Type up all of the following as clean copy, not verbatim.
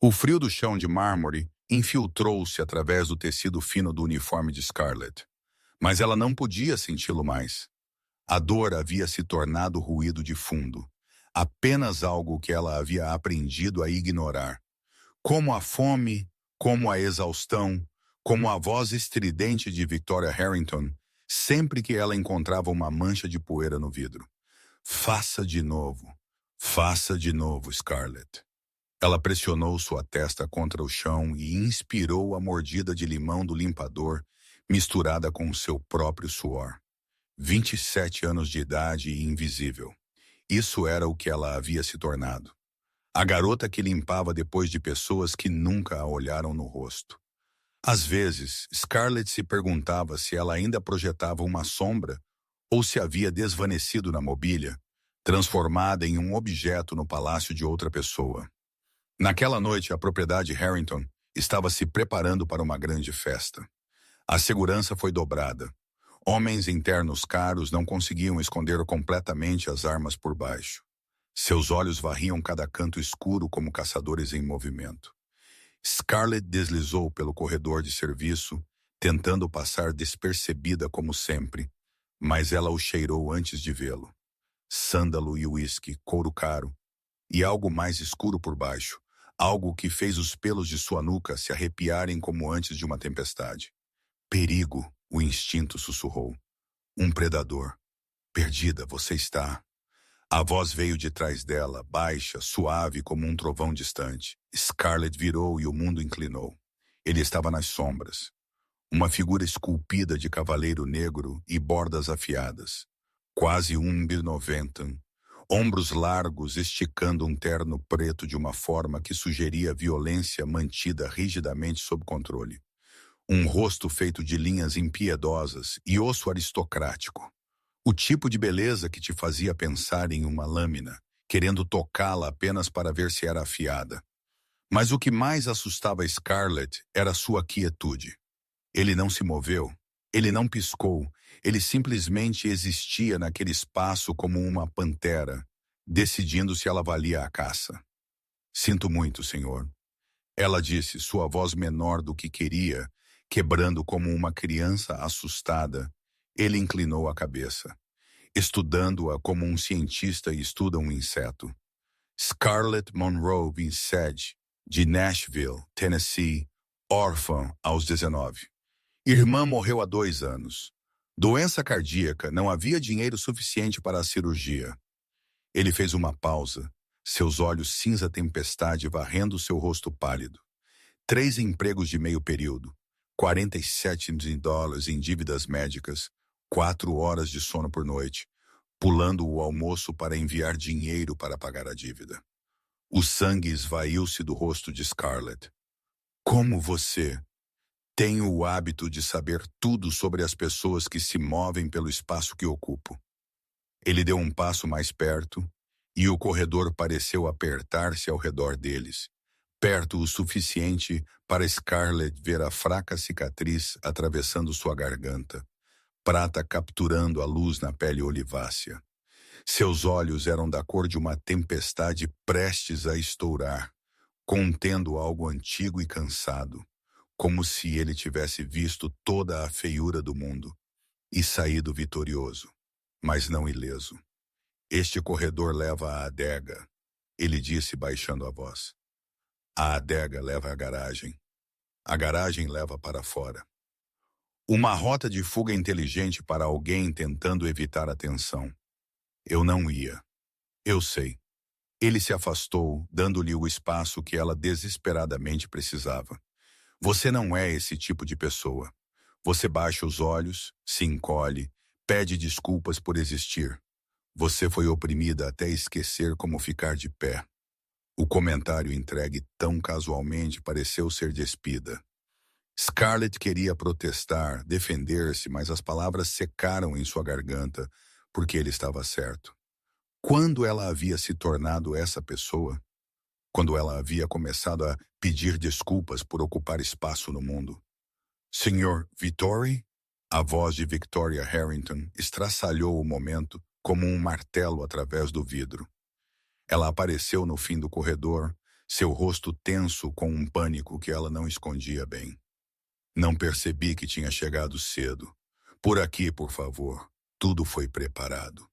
O frio do chão de mármore infiltrou-se através do tecido fino do uniforme de Scarlett, mas ela não podia senti-lo mais. A dor havia se tornado ruído de fundo, apenas algo que ela havia aprendido a ignorar. Como a fome, como a exaustão, como a voz estridente de Victoria Harrington, sempre que ela encontrava uma mancha de poeira no vidro. Faça de novo, Scarlett. Ela pressionou sua testa contra o chão e inspirou a mordida de limão do limpador, misturada com o seu próprio suor. 27 anos de idade e invisível. Isso era o que ela havia se tornado. A garota que limpava depois de pessoas que nunca a olharam no rosto. Às vezes, Scarlett se perguntava se ela ainda projetava uma sombra ou se havia desvanecido na mobília, transformada em um objeto no palácio de outra pessoa. Naquela noite, a propriedade Harrington estava se preparando para uma grande festa. A segurança foi dobrada. Homens internos caros não conseguiam esconder completamente as armas por baixo. Seus olhos varriam cada canto escuro como caçadores em movimento. Scarlett deslizou pelo corredor de serviço, tentando passar despercebida como sempre, mas ela o cheirou antes de vê-lo. Sândalo e uísque, couro caro, e algo mais escuro por baixo, algo que fez os pelos de sua nuca se arrepiarem como antes de uma tempestade. Perigo, o instinto sussurrou. Um predador. Perdida, você está. A voz veio de trás dela, baixa, suave como um trovão distante. Scarlett virou e o mundo inclinou. Ele estava nas sombras. Uma figura esculpida de cavaleiro negro e bordas afiadas. Quase 1,90 m. Ombros largos esticando um terno preto de uma forma que sugeria violência mantida rigidamente sob controle. Um rosto feito de linhas impiedosas e osso aristocrático. O tipo de beleza que te fazia pensar em uma lâmina, querendo tocá-la apenas para ver se era afiada. Mas o que mais assustava Scarlett era sua quietude. Ele não se moveu, ele não piscou, ele simplesmente existia naquele espaço como uma pantera, decidindo se ela valia a caça. Sinto muito, senhor. Ela disse, sua voz menor do que queria, quebrando como uma criança assustada. Ele inclinou a cabeça, estudando-a como um cientista estuda um inseto. Scarlett Monroe Vincent, de Nashville, Tennessee, órfã aos 19. Irmã morreu há 2 anos. Doença cardíaca, não havia dinheiro suficiente para a cirurgia. Ele fez uma pausa, seus olhos cinza tempestade varrendo seu rosto pálido. 3 empregos de meio período, $47 em dívidas médicas, 4 horas de sono por noite, pulando o almoço para enviar dinheiro para pagar a dívida. O sangue esvaiu-se do rosto de Scarlett. Como você? Tenho o hábito de saber tudo sobre as pessoas que se movem pelo espaço que ocupo. Ele deu um passo mais perto, e o corredor pareceu apertar-se ao redor deles, perto o suficiente para Scarlett ver a fraca cicatriz atravessando sua garganta, prata capturando a luz na pele olivácea. Seus olhos eram da cor de uma tempestade prestes a estourar, contendo algo antigo e cansado, como se ele tivesse visto toda a feiura do mundo e saído vitorioso, mas não ileso. Este corredor leva à adega, ele disse baixando a voz. A adega leva à garagem. A garagem leva para fora. Uma rota de fuga inteligente para alguém tentando evitar a tensão. Eu não ia. Eu sei. Ele se afastou, dando-lhe o espaço que ela desesperadamente precisava. Você não é esse tipo de pessoa. Você baixa os olhos, se encolhe, pede desculpas por existir. Você foi oprimida até esquecer como ficar de pé. O comentário entregue tão casualmente pareceu ser despida. Scarlett queria protestar, defender-se, mas as palavras secaram em sua garganta, porque ele estava certo. Quando ela havia se tornado essa pessoa? Quando ela havia começado a pedir desculpas por ocupar espaço no mundo? Sr. Vittori? A voz de Victoria Harrington estraçalhou o momento como um martelo através do vidro. Ela apareceu no fim do corredor, seu rosto tenso com um pânico que ela não escondia bem. Não percebi que tinha chegado cedo. Por aqui, por favor. Tudo foi preparado.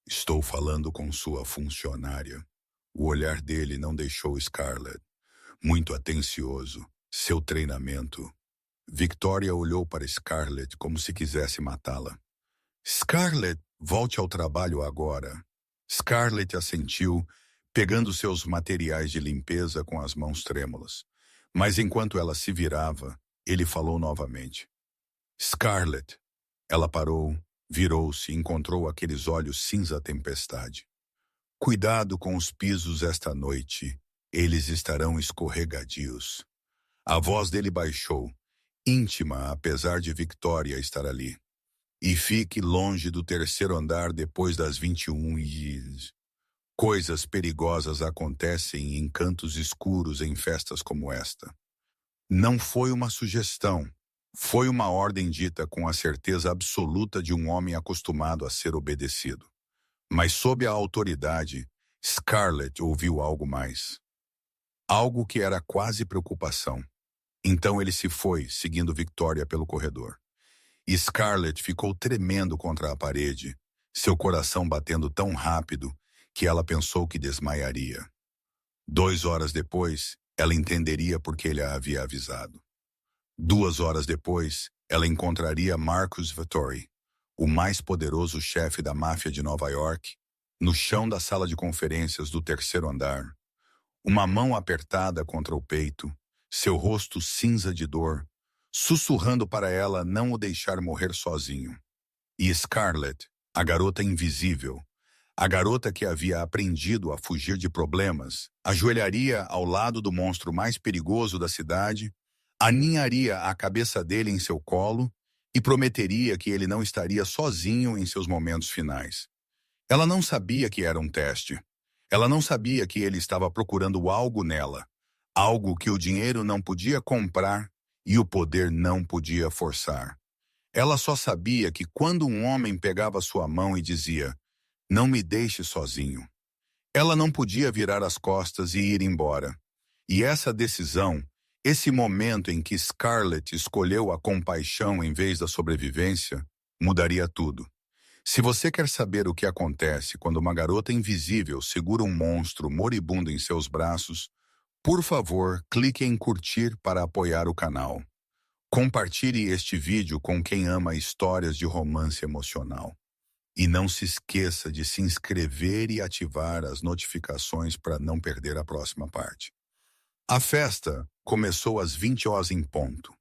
Estou falando com sua funcionária. O olhar dele não deixou Scarlett. Muito atencioso. Seu treinamento. Victoria olhou para Scarlett como se quisesse matá-la. Scarlett, volte ao trabalho agora. Scarlett assentiu, pegando seus materiais de limpeza com as mãos trêmulas. Mas enquanto ela se virava, ele falou novamente. Scarlett. Ela parou, virou-se e encontrou aqueles olhos cinza tempestade. Cuidado com os pisos esta noite. Eles estarão escorregadios. A voz dele baixou, íntima apesar de Victoria estar ali. E fique longe do terceiro andar depois das 21 e... Coisas perigosas acontecem em cantos escuros em festas como esta. Não foi uma sugestão. Foi uma ordem dita com a certeza absoluta de um homem acostumado a ser obedecido. Mas sob a autoridade, Scarlett ouviu algo mais. Algo que era quase preocupação. Então ele se foi, seguindo Victoria pelo corredor. E Scarlett ficou tremendo contra a parede, seu coração batendo tão rápido que ela pensou que desmaiaria. 2 horas depois, ela entenderia por que ele a havia avisado. 2 horas depois, ela encontraria Marcus Vettori, o mais poderoso chefe da máfia de Nova York, no chão da sala de conferências do terceiro andar, uma mão apertada contra o peito, seu rosto cinza de dor, sussurrando para ela não o deixar morrer sozinho. E Scarlett, a garota invisível, a garota que havia aprendido a fugir de problemas, ajoelharia ao lado do monstro mais perigoso da cidade, aninharia a cabeça dele em seu colo e prometeria que ele não estaria sozinho em seus momentos finais. Ela não sabia que era um teste. Ela não sabia que ele estava procurando algo nela, algo que o dinheiro não podia comprar e o poder não podia forçar. Ela só sabia que quando um homem pegava sua mão e dizia, não me deixe sozinho, ela não podia virar as costas e ir embora. E essa decisão, esse momento em que Scarlett escolheu a compaixão em vez da sobrevivência, mudaria tudo. Se você quer saber o que acontece quando uma garota invisível segura um monstro moribundo em seus braços, por favor, clique em curtir para apoiar o canal. Compartilhe este vídeo com quem ama histórias de romance emocional. E não se esqueça de se inscrever e ativar as notificações para não perder a próxima parte. A festa começou às 20 horas em ponto.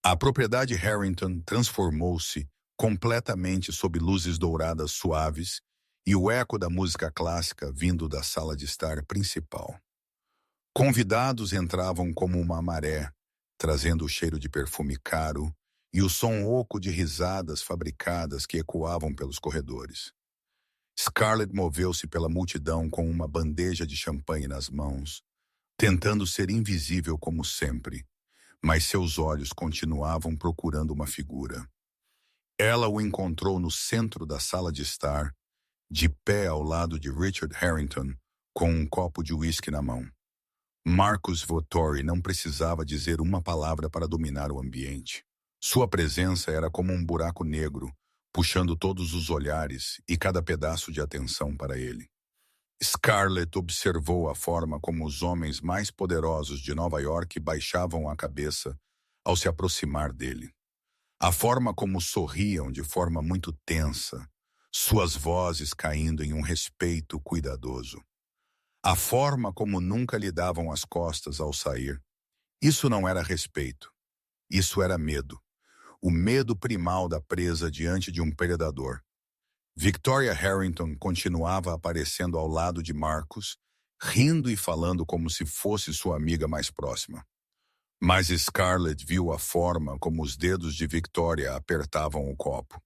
A propriedade Harrington transformou-se completamente sob luzes douradas suaves e o eco da música clássica vindo da sala de estar principal. Convidados entravam como uma maré, trazendo o cheiro de perfume caro e o som oco de risadas fabricadas que ecoavam pelos corredores. Scarlett moveu-se pela multidão com uma bandeja de champanhe nas mãos, tentando ser invisível como sempre, mas seus olhos continuavam procurando uma figura. Ela o encontrou no centro da sala de estar, de pé ao lado de Richard Harrington, com um copo de uísque na mão. Marcus Vettori não precisava dizer uma palavra para dominar o ambiente. Sua presença era como um buraco negro, puxando todos os olhares e cada pedaço de atenção para ele. Scarlett observou a forma como os homens mais poderosos de Nova York baixavam a cabeça ao se aproximar dele. A forma como sorriam de forma muito tensa, suas vozes caindo em um respeito cuidadoso. A forma como nunca lhe davam as costas ao sair. Isso não era respeito. Isso era medo. O medo primal da presa diante de um predador. Victoria Harrington continuava aparecendo ao lado de Marcus, rindo e falando como se fosse sua amiga mais próxima. Mas Scarlett viu a forma como os dedos de Victoria apertavam o copo.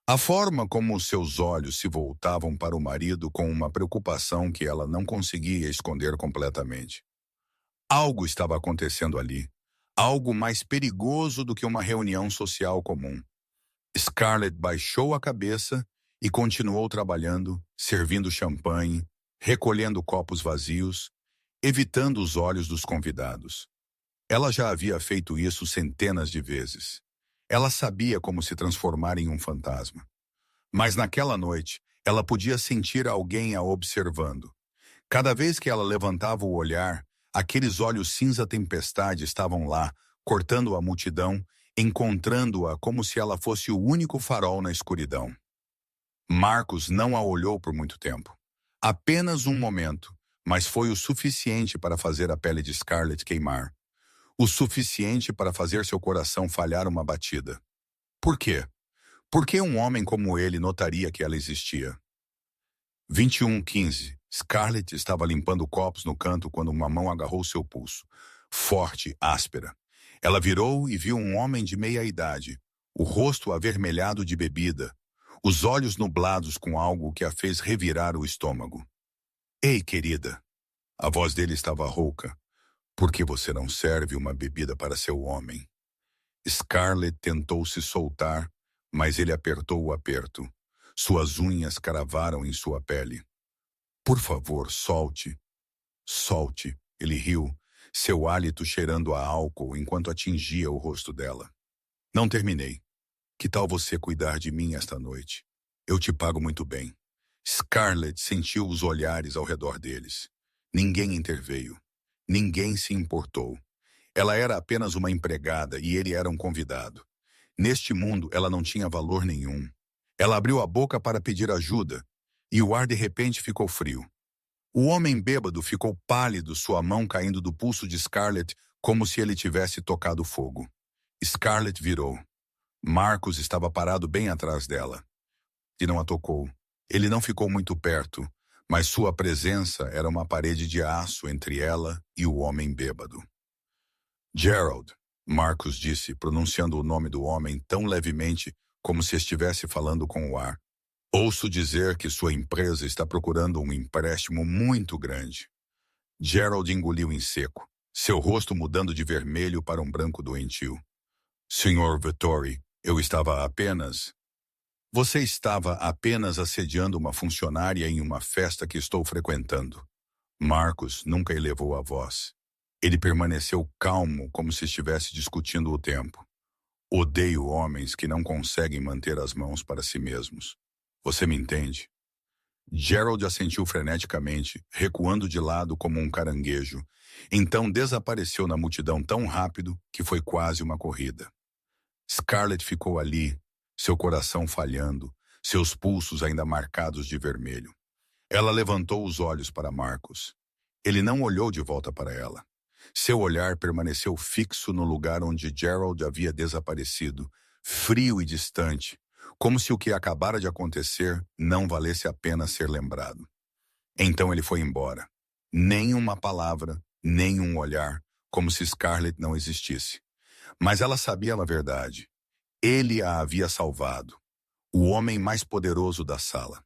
A forma como seus olhos se voltavam para o marido com uma preocupação que ela não conseguia esconder completamente. Algo estava acontecendo ali. Algo mais perigoso do que uma reunião social comum. Scarlett baixou a cabeça e continuou trabalhando, servindo champanhe, recolhendo copos vazios evitando os olhos dos convidados. Ela já havia feito isso centenas de vezes. Ela sabia como se transformar em um fantasma. Mas naquela noite, ela podia sentir alguém a observando. Cada vez que ela levantava o olhar, aqueles olhos cinza tempestade estavam lá, cortando a multidão, encontrando-a como se ela fosse o único farol na escuridão. Marcos não a olhou por muito tempo. Apenas um momento, mas foi o suficiente para fazer a pele de Scarlett queimar. O suficiente para fazer seu coração falhar uma batida. Por quê? Por que um homem como ele notaria que ela existia? 21:15. Scarlett estava limpando copos no canto quando uma mão agarrou seu pulso. Forte, áspera. Ela virou e viu um homem de meia-idade, o rosto avermelhado de bebida, os olhos nublados com algo que a fez revirar o estômago. Ei, querida. A voz dele estava rouca. Por que você não serve uma bebida para seu homem? Scarlett tentou se soltar, mas ele apertou o aperto. Suas unhas cravaram em sua pele. Por favor, solte. Solte. Ele riu, seu hálito cheirando a álcool enquanto atingia o rosto dela. Não terminei. Que tal você cuidar de mim esta noite? Eu te pago muito bem. Scarlett sentiu os olhares ao redor deles. Ninguém interveio. Ninguém se importou. Ela era apenas uma empregada e ele era um convidado. Neste mundo, ela não tinha valor nenhum. Ela abriu a boca para pedir ajuda, e o ar de repente ficou frio. O homem bêbado ficou pálido, sua mão caindo do pulso de Scarlett como se ele tivesse tocado fogo. Scarlett virou. Marcos estava parado bem atrás dela. E não a tocou. Ele não ficou muito perto, mas sua presença era uma parede de aço entre ela e o homem bêbado. Gerald, Marcos disse, pronunciando o nome do homem tão levemente como se estivesse falando com o ar. Ouço dizer que sua empresa está procurando um empréstimo muito grande. Gerald engoliu em seco, seu rosto mudando de vermelho para um branco doentio. Sr. Vettori, eu estava apenas... Você estava apenas assediando uma funcionária em uma festa que estou frequentando. Marcos nunca elevou a voz. Ele permaneceu calmo, como se estivesse discutindo o tempo. Odeio homens que não conseguem manter as mãos para si mesmos. Você me entende? Gerald assentiu freneticamente, recuando de lado como um caranguejo. Então desapareceu na multidão tão rápido que foi quase uma corrida. Scarlett ficou ali, seu coração falhando, seus pulsos ainda marcados de vermelho. Ela levantou os olhos para Marcos. Ele não olhou de volta para ela. Seu olhar permaneceu fixo no lugar onde Gerald havia desaparecido, frio e distante, como se o que acabara de acontecer não valesse a pena ser lembrado. Então ele foi embora. Nem uma palavra, nem um olhar, como se Scarlett não existisse. Mas ela sabia a verdade. Ele a havia salvado. O homem mais poderoso da sala.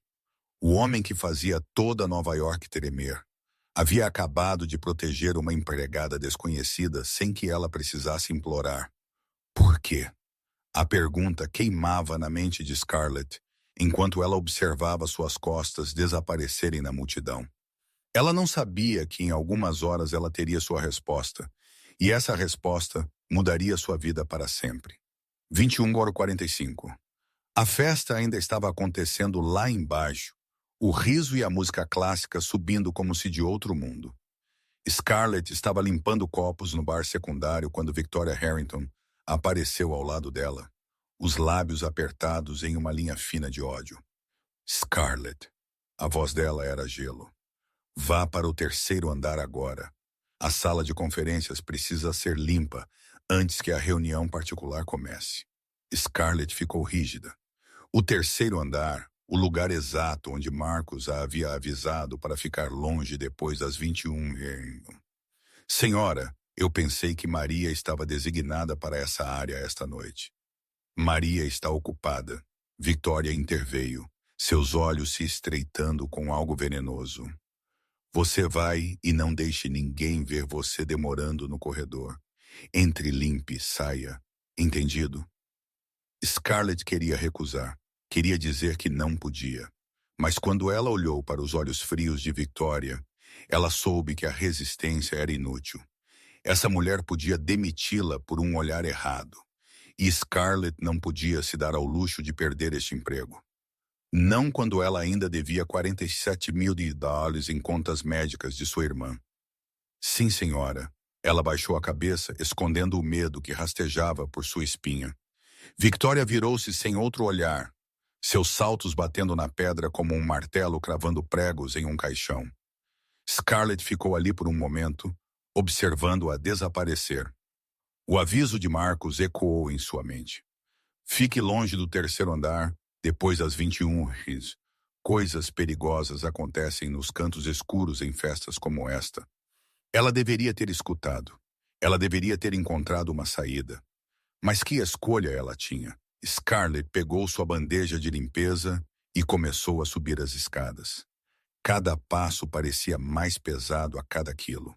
O homem que fazia toda Nova York tremer. Havia acabado de proteger uma empregada desconhecida sem que ela precisasse implorar. Por quê? A pergunta queimava na mente de Scarlett, enquanto ela observava suas costas desaparecerem na multidão. Ela não sabia que em algumas horas ela teria sua resposta, e essa resposta mudaria sua vida para sempre. 21:45. A festa ainda estava acontecendo lá embaixo, o riso e a música clássica subindo como se de outro mundo. Scarlett estava limpando copos no bar secundário quando Victoria Harrington apareceu ao lado dela, os lábios apertados em uma linha fina de ódio. Scarlett. A voz dela era gelo. Vá para o terceiro andar agora. A sala de conferências precisa ser limpa antes que a reunião particular comece. Scarlett ficou rígida. O terceiro andar, o lugar exato onde Marcos a havia avisado para ficar longe depois das 21. Senhora, eu pensei que Maria estava designada para essa área esta noite. Maria está ocupada. Victoria interveio, seus olhos se estreitando com algo venenoso. Você vai e não deixe ninguém ver você demorando no corredor. Entre limpe e saia. Entendido? Scarlett queria recusar. Queria dizer que não podia. Mas quando ela olhou para os olhos frios de Victoria, Ela soube que a resistência era inútil. Essa mulher podia demiti-la por um olhar errado. E Scarlett não podia se dar ao luxo de perder este emprego. Não quando ela ainda devia 47 mil dólares em contas médicas de sua irmã. Sim, senhora. Ela baixou a cabeça, escondendo o medo que rastejava por sua espinha. Victoria virou-se sem outro olhar, seus saltos batendo na pedra como um martelo cravando pregos em um caixão. Scarlett ficou ali por um momento, observando-a desaparecer. O aviso de Marcos ecoou em sua mente. Fique longe do terceiro andar, depois das 21 horas. Coisas perigosas acontecem nos cantos escuros em festas como esta. Ela deveria ter escutado. Ela deveria ter encontrado uma saída. Mas que escolha ela tinha? Scarlett pegou sua bandeja de limpeza e começou a subir as escadas. Cada passo parecia mais pesado a cada quilo.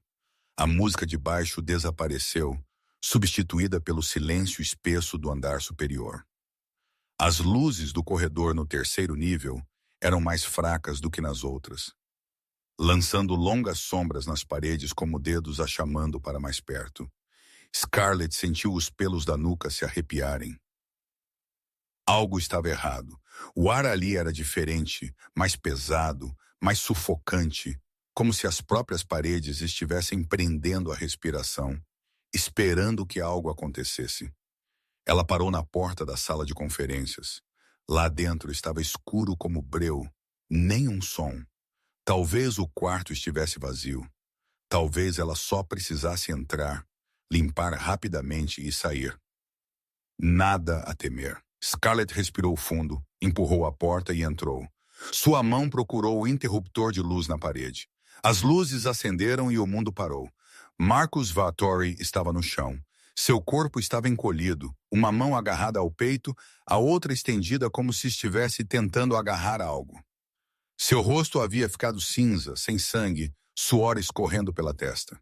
A música de baixo desapareceu, substituída pelo silêncio espesso do andar superior. As luzes do corredor no terceiro nível eram mais fracas do que nas outras, lançando longas sombras nas paredes como dedos a chamando para mais perto. Scarlett sentiu os pelos da nuca se arrepiarem. Algo estava errado. O ar ali era diferente, mais pesado, mais sufocante, como se as próprias paredes estivessem prendendo a respiração, esperando que algo acontecesse. Ela parou na porta da sala de conferências. Lá dentro estava escuro como breu, nem um som. Talvez o quarto estivesse vazio. Talvez ela só precisasse entrar, limpar rapidamente e sair. Nada a temer. Scarlett respirou fundo, empurrou a porta e entrou. Sua mão procurou o interruptor de luz na parede. As luzes acenderam e o mundo parou. Marcus Vittori estava no chão. Seu corpo estava encolhido, uma mão agarrada ao peito, a outra estendida como se estivesse tentando agarrar algo. Seu rosto havia ficado cinza, sem sangue, suor escorrendo pela testa.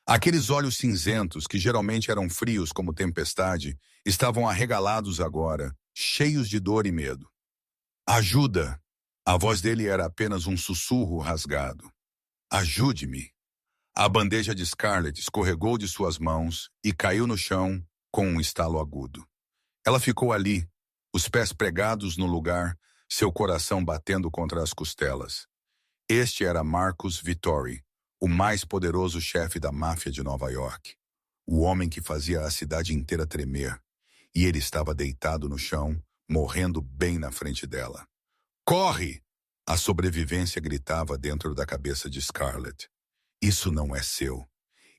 Aqueles olhos cinzentos, que geralmente eram frios como tempestade, estavam arregalados agora, cheios de dor e medo. Ajuda! A voz dele era apenas um sussurro rasgado. Ajude-me! A bandeja de Scarlett escorregou de suas mãos e caiu no chão com um estalo agudo. Ela ficou ali, os pés pregados no lugar, seu coração batendo contra as costelas. Este era Marcus Vittori, o mais poderoso chefe da máfia de Nova York. O homem que fazia a cidade inteira tremer. E ele estava deitado no chão, morrendo bem na frente dela. Corre! A sobrevivência gritava dentro da cabeça de Scarlett. Isso não é seu.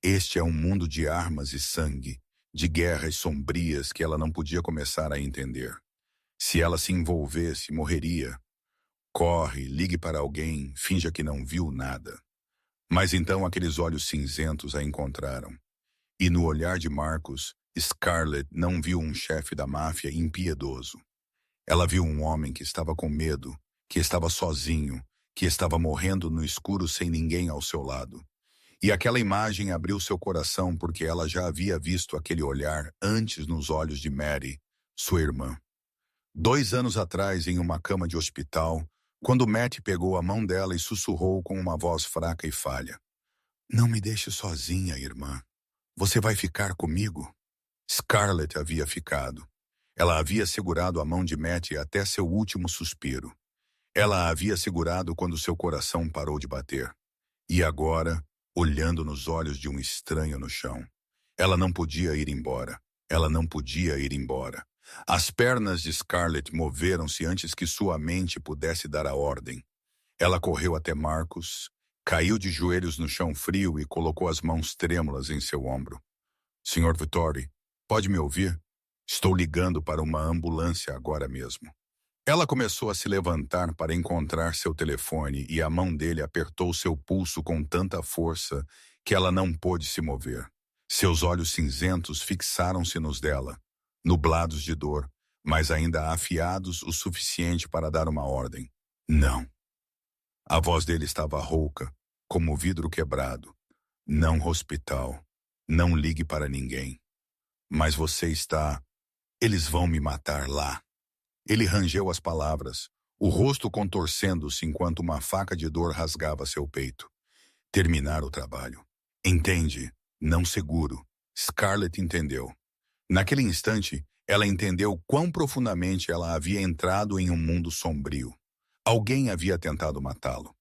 Este é um mundo de armas e sangue, de guerras sombrias que ela não podia começar a entender. Se ela se envolvesse, morreria. Corre, ligue para alguém, finja que não viu nada. Mas então aqueles olhos cinzentos a encontraram. E no olhar de Marcus, Scarlett não viu um chefe da máfia impiedoso. Ela viu um homem que estava com medo, que estava sozinho, que estava morrendo no escuro sem ninguém ao seu lado. E aquela imagem abriu seu coração porque ela já havia visto aquele olhar antes nos olhos de Mary, sua irmã. 2 anos atrás, em uma cama de hospital, quando Matt pegou a mão dela e sussurrou com uma voz fraca e falha. Não me deixe sozinha, irmã. Você vai ficar comigo? Scarlett havia ficado. Ela havia segurado a mão de Matt até seu último suspiro. Ela a havia segurado quando seu coração parou de bater. E agora, olhando nos olhos de um estranho no chão. Ela não podia ir embora. Ela não podia ir embora. As pernas de Scarlett moveram-se antes que sua mente pudesse dar a ordem. Ela correu até Marcus, caiu de joelhos no chão frio e colocou as mãos trêmulas em seu ombro. Sr. Vittori, pode me ouvir? Estou ligando para uma ambulância agora mesmo. Ela começou a se levantar para encontrar seu telefone e a mão dele apertou seu pulso com tanta força que ela não pôde se mover. Seus olhos cinzentos fixaram-se nos dela, nublados de dor, mas ainda afiados o suficiente para dar uma ordem. Não. A voz dele estava rouca, como vidro quebrado. Não hospital. Não ligue para ninguém. Mas você está... Eles vão me matar lá. Ele rangeu as palavras, o rosto contorcendo-se enquanto uma faca de dor rasgava seu peito. terminar o trabalho. Entende? Não seguro. Scarlett entendeu. Naquele instante, ela entendeu quão profundamente ela havia entrado em um mundo sombrio. Alguém havia tentado matá-lo.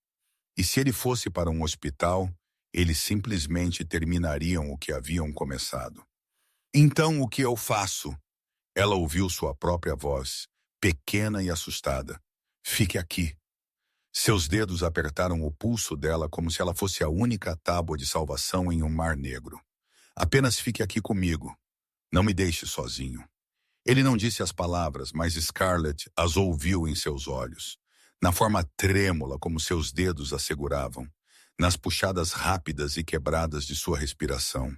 E se ele fosse para um hospital, eles simplesmente terminariam o que haviam começado. Então, o que eu faço? Ela ouviu sua própria voz, pequena e assustada. Fique aqui. Seus dedos apertaram o pulso dela como se ela fosse a única tábua de salvação em um mar negro. Apenas fique aqui comigo. Não me deixe sozinho. Ele não disse as palavras, mas Scarlett as ouviu em seus olhos, na forma trêmula como seus dedos a seguravam, nas puxadas rápidas e quebradas de sua respiração.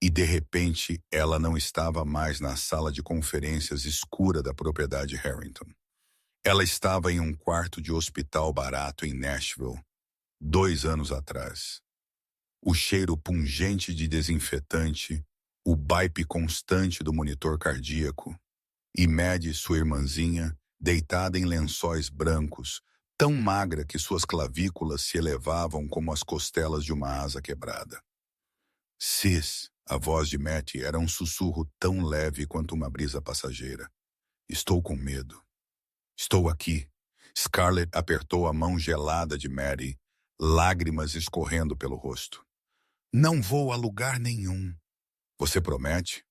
E de repente, ela não estava mais na sala de conferências escura da propriedade Harrington. Ela estava em um quarto de hospital barato em Nashville, 2 anos atrás. O cheiro pungente de desinfetante, o baipe constante do monitor cardíaco, e Maddie, sua irmãzinha, deitada em lençóis brancos, tão magra que suas clavículas se elevavam como as costelas de uma asa quebrada. Sis, a voz de Mattie era um sussurro tão leve quanto uma brisa passageira. Estou com medo. Estou aqui. Scarlett apertou a mão gelada de Maddie, lágrimas escorrendo pelo rosto. Não vou a lugar nenhum. Você promete?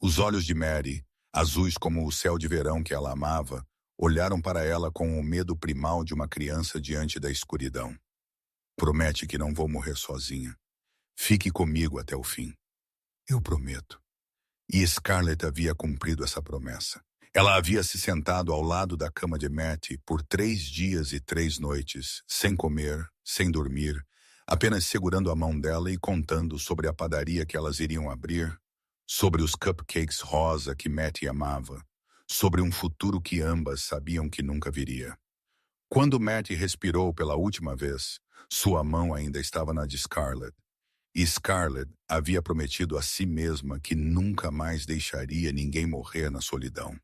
Os olhos de Maddie, azuis como o céu de verão que ela amava, olharam para ela com o medo primal de uma criança diante da escuridão. Promete que não vou morrer sozinha. Fique comigo até o fim. Eu prometo. E Scarlett havia cumprido essa promessa. Ela havia se sentado ao lado da cama de Mattie por 3 dias e 3 noites, sem comer, sem dormir, apenas segurando a mão dela e contando sobre a padaria que elas iriam abrir, sobre os cupcakes rosa que Mattie amava, sobre um futuro que ambas sabiam que nunca viria. Quando Mattie respirou pela última vez, sua mão ainda estava na de Scarlett. E Scarlett havia prometido a si mesma que nunca mais deixaria ninguém morrer na solidão.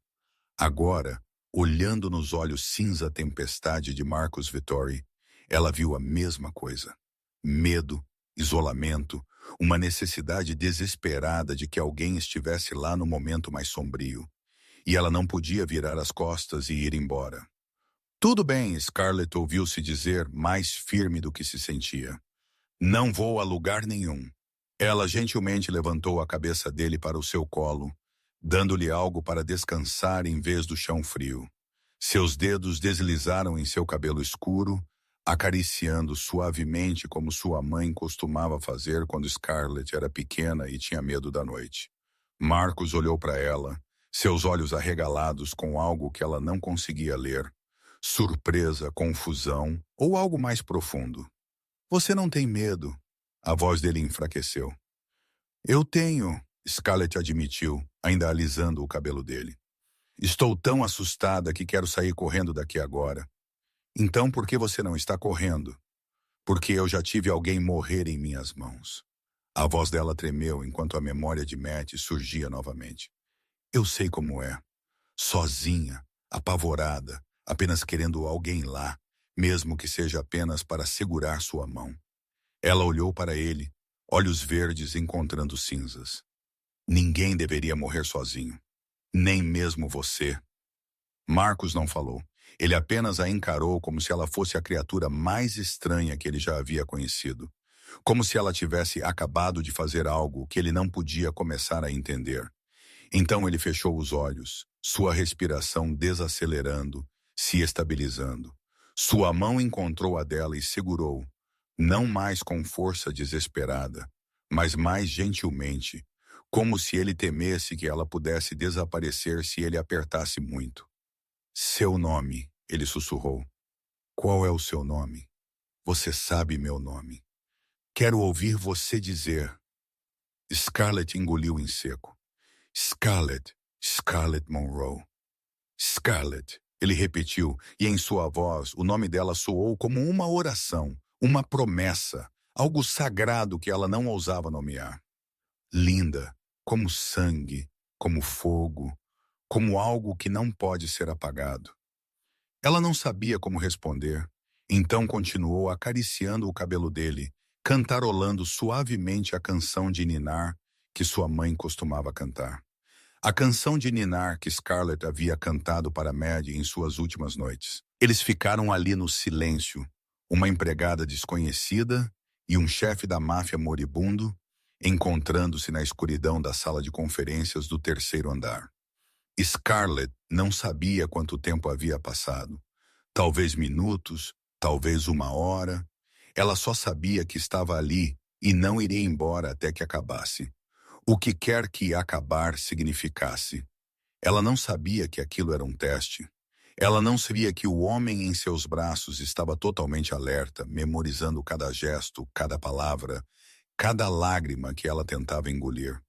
Agora, olhando nos olhos cinza tempestade de Marcus Vittori, ela viu a mesma coisa. Medo, isolamento, uma necessidade desesperada de que alguém estivesse lá no momento mais sombrio. E ela não podia virar as costas e ir embora. Tudo bem, Scarlett ouviu-se dizer, mais firme do que se sentia. Não vou a lugar nenhum. Ela gentilmente levantou a cabeça dele para o seu colo, dando-lhe algo para descansar em vez do chão frio. Seus dedos deslizaram em seu cabelo escuro, acariciando suavemente como sua mãe costumava fazer quando Scarlett era pequena e tinha medo da noite. Marcus olhou para ela, seus olhos arregalados com algo que ela não conseguia ler. Surpresa, confusão ou algo mais profundo. Você não tem medo? A voz dele enfraqueceu. Eu tenho, Scarlett admitiu, ainda alisando o cabelo dele. Estou tão assustada que quero sair correndo daqui agora. Então por que você não está correndo? Porque eu já tive alguém morrer em minhas mãos. A voz dela tremeu enquanto a memória de Mattie surgia novamente. Eu sei como é. Sozinha, apavorada, apenas querendo alguém lá, mesmo que seja apenas para segurar sua mão. Ela olhou para ele, olhos verdes encontrando cinzas. Ninguém deveria morrer sozinho. Nem mesmo você. Marcus não falou. Ele apenas a encarou como se ela fosse a criatura mais estranha que ele já havia conhecido. Como se ela tivesse acabado de fazer algo que ele não podia começar a entender. Então ele fechou os olhos, sua respiração desacelerando, se estabilizando. Sua mão encontrou a dela e segurou, não mais com força desesperada, mas mais gentilmente, como se ele temesse que ela pudesse desaparecer se ele apertasse muito. Seu nome, ele sussurrou. Qual é o seu nome? Você sabe meu nome. Quero ouvir você dizer. Scarlett engoliu em seco. Scarlett, Scarlett Monroe. Scarlett, ele repetiu, e em sua voz o nome dela soou como uma oração, uma promessa, algo sagrado que ela não ousava nomear. Linda, como sangue, como fogo, como algo que não pode ser apagado. Ela não sabia como responder, então continuou acariciando o cabelo dele, cantarolando suavemente a canção de ninar que sua mãe costumava cantar. A canção de ninar que Scarlett havia cantado para Maddie em suas últimas noites. Eles ficaram ali no silêncio, uma empregada desconhecida e um chefe da máfia moribundo, encontrando-se na escuridão da sala de conferências do terceiro andar. Scarlett não sabia quanto tempo havia passado. Talvez minutos, talvez uma hora. Ela só sabia que estava ali e não iria embora até que acabasse. O que quer que acabar significasse. Ela não sabia que aquilo era um teste. Ela não sabia que o homem em seus braços estava totalmente alerta, memorizando cada gesto, cada palavra, cada lágrima que ela tentava engolir.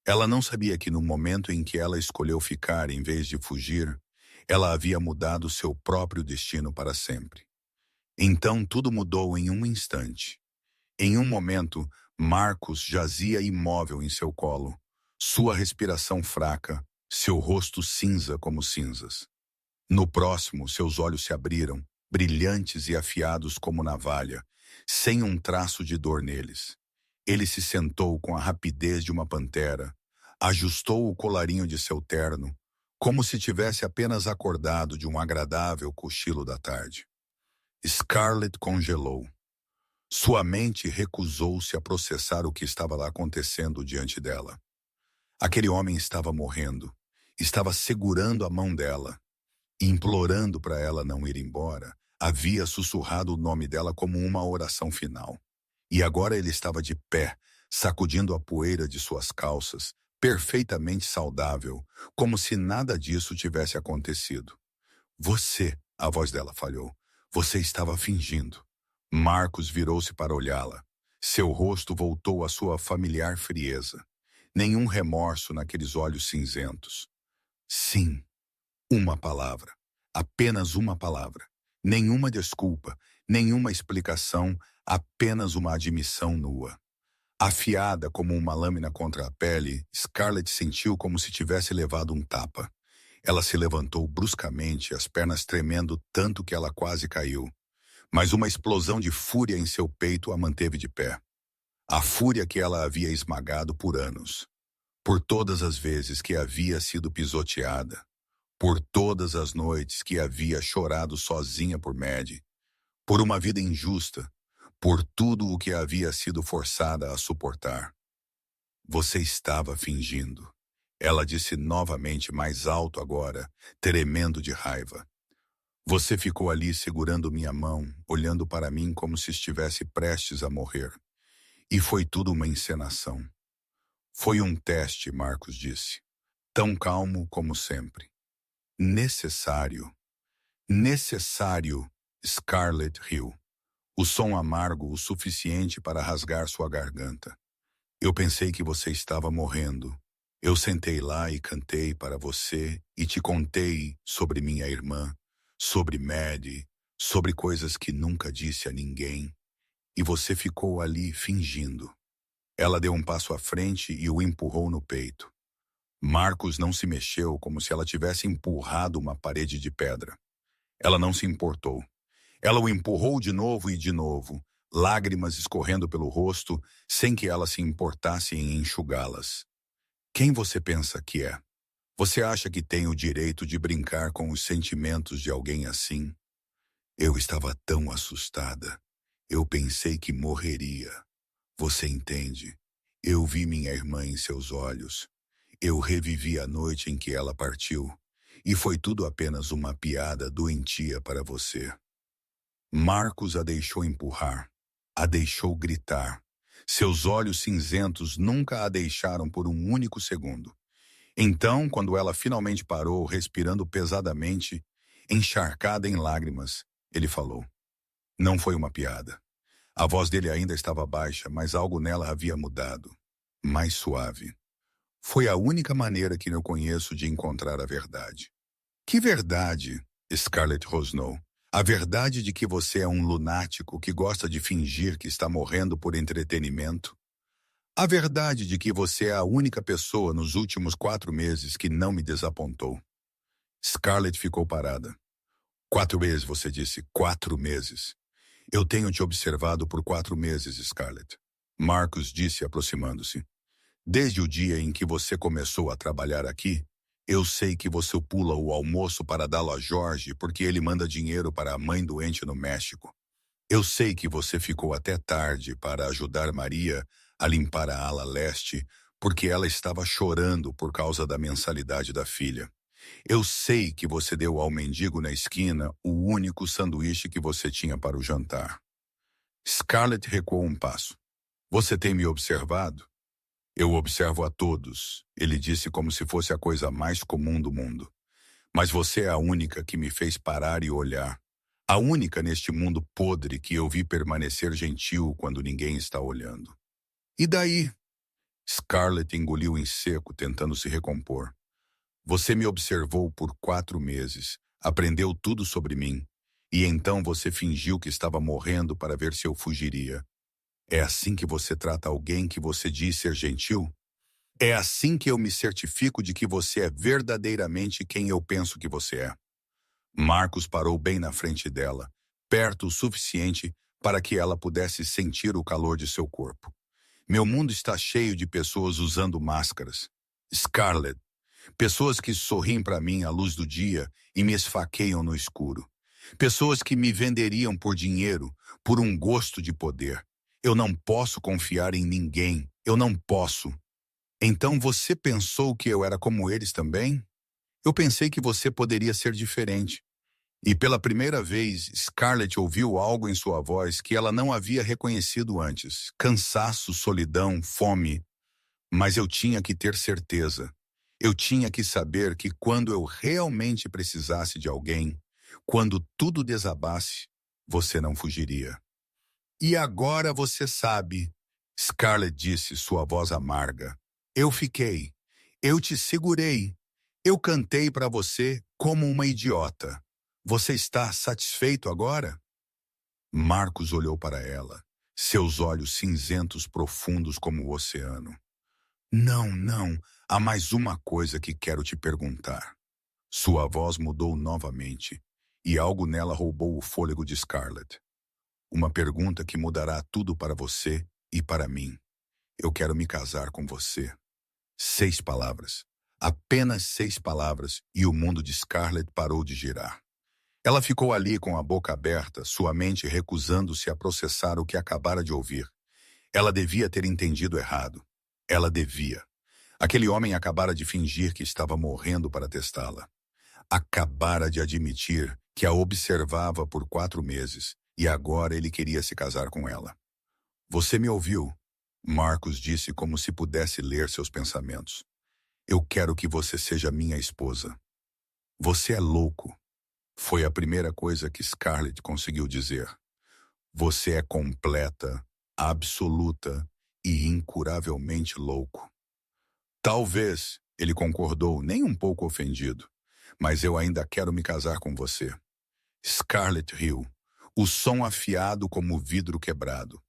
Ela não sabia que no momento em que ela escolheu ficar em vez de fugir, ela havia mudado seu próprio destino para sempre. Então tudo mudou em um instante. Em um momento, Marcos jazia imóvel em seu colo, sua respiração fraca, seu rosto cinza como cinzas. No próximo, seus olhos se abriram, brilhantes e afiados como navalha, sem um traço de dor neles. Ele se sentou com a rapidez de uma pantera, ajustou o colarinho de seu terno, como se tivesse apenas acordado de um agradável cochilo da tarde. Scarlett congelou. Sua mente recusou-se a processar o que estava lá acontecendo diante dela. Aquele homem estava morrendo, estava segurando a mão dela, implorando para ela não ir embora, havia sussurrado o nome dela como uma oração final. E agora ele estava de pé, sacudindo a poeira de suas calças, perfeitamente saudável, como se nada disso tivesse acontecido. Você, a voz dela falhou, você estava fingindo. Marcos virou-se para olhá-la. Seu rosto voltou à sua familiar frieza. Nenhum remorso naqueles olhos cinzentos. Sim, uma palavra. Apenas uma palavra. Nenhuma desculpa, nenhuma explicação, apenas uma admissão nua. Afiada como uma lâmina contra a pele, Scarlett sentiu como se tivesse levado um tapa. Ela se levantou bruscamente, as pernas tremendo tanto que ela quase caiu. Mas uma explosão de fúria em seu peito a manteve de pé. A fúria que ela havia esmagado por anos. Por todas as vezes que havia sido pisoteada. Por todas as noites que havia chorado sozinha por Maddie. Por uma vida injusta. Por tudo o que havia sido forçada a suportar. Você estava fingindo. Ela disse novamente mais alto agora, tremendo de raiva. Você ficou ali segurando minha mão, olhando para mim como se estivesse prestes a morrer. E foi tudo uma encenação. Foi um teste, Marcos disse. Tão calmo como sempre. Necessário. Necessário, Scarlett riu. O som amargo o suficiente para rasgar sua garganta. Eu pensei que você estava morrendo. Eu sentei lá e cantei para você e te contei sobre minha irmã, sobre Maddie, sobre coisas que nunca disse a ninguém. E você ficou ali fingindo. Ela deu um passo à frente e o empurrou no peito. Marcos não se mexeu como se ela tivesse empurrado uma parede de pedra. Ela não se importou. Ela o empurrou de novo, lágrimas escorrendo pelo rosto, sem que ela se importasse em enxugá-las. Quem você pensa que é? Você acha que tem o direito de brincar com os sentimentos de alguém assim? Eu estava tão assustada. Eu pensei que morreria. Você entende? Eu vi minha irmã em seus olhos. Eu revivi a noite em que ela partiu. E foi tudo apenas uma piada doentia para você. Marcos a deixou empurrar. A deixou gritar. Seus olhos cinzentos nunca a deixaram por um único segundo. Então, quando ela finalmente parou, respirando pesadamente, encharcada em lágrimas, ele falou. Não foi uma piada. A voz dele ainda estava baixa, mas algo nela havia mudado. Mais suave. Foi a única maneira que eu conheço de encontrar a verdade. Que verdade? Scarlett rosnou. A verdade de que você é um lunático que gosta de fingir que está morrendo por entretenimento? A verdade de que você é a única pessoa nos últimos 4 meses que não me desapontou? Scarlett ficou parada. 4 meses, você disse. 4 meses. Eu tenho te observado por 4 meses, Scarlett. Marcus disse, aproximando-se. Desde o dia em que você começou a trabalhar aqui, eu sei que você pula o almoço para dá-lo a Jorge porque ele manda dinheiro para a mãe doente no México. Eu sei que você ficou até tarde para ajudar Maria a limpar a ala leste porque ela estava chorando por causa da mensalidade da filha. Eu sei que você deu ao mendigo na esquina o único sanduíche que você tinha para o jantar. Scarlett recuou um passo. Você tem me observado? Eu observo a todos, ele disse como se fosse a coisa mais comum do mundo. Mas você é a única que me fez parar e olhar. A única neste mundo podre que eu vi permanecer gentil quando ninguém está olhando. E daí? Scarlett engoliu em seco, tentando se recompor. Você me observou por 4 meses, aprendeu tudo sobre mim, e então você fingiu que estava morrendo para ver se eu fugiria. É assim que você trata alguém que você diz ser gentil? É assim que eu me certifico de que você é verdadeiramente quem eu penso que você é. Marcos parou bem na frente dela, perto o suficiente para que ela pudesse sentir o calor de seu corpo. Meu mundo está cheio de pessoas usando máscaras. Scarlett, pessoas que sorriem para mim à luz do dia e me esfaqueiam no escuro. Pessoas que me venderiam por dinheiro, por um gosto de poder. Eu não posso confiar em ninguém. Eu não posso. Então você pensou que eu era como eles também? Eu pensei que você poderia ser diferente. E pela primeira vez, Scarlett ouviu algo em sua voz que ela não havia reconhecido antes. Cansaço, solidão, fome. Mas eu tinha que ter certeza. Eu tinha que saber que quando eu realmente precisasse de alguém, quando tudo desabasse, você não fugiria. E agora você sabe, Scarlett disse, sua voz amarga. Eu fiquei. Eu te segurei. Eu cantei para você como uma idiota. Você está satisfeito agora? Marcos olhou para ela, seus olhos cinzentos profundos como o oceano. Não, não, há mais uma coisa que quero te perguntar. Sua voz mudou novamente, e algo nela roubou o fôlego de Scarlett. Uma pergunta que mudará tudo para você e para mim. Eu quero me casar com você. 6 palavras. Apenas 6 palavras, e o mundo de Scarlett parou de girar. Ela ficou ali com a boca aberta, sua mente recusando-se a processar o que acabara de ouvir. Ela devia ter entendido errado. Ela devia. Aquele homem acabara de fingir que estava morrendo para testá-la. Acabara de admitir que a observava por 4 meses e agora ele queria se casar com ela. Você me ouviu? Marcos disse como se pudesse ler seus pensamentos. Eu quero que você seja minha esposa. Você é louco. Foi a primeira coisa que Scarlett conseguiu dizer. Você é completa, absoluta e incuravelmente louco. Talvez, ele concordou, nem um pouco ofendido, mas eu ainda quero me casar com você. Scarlett riu, o som afiado como vidro quebrado.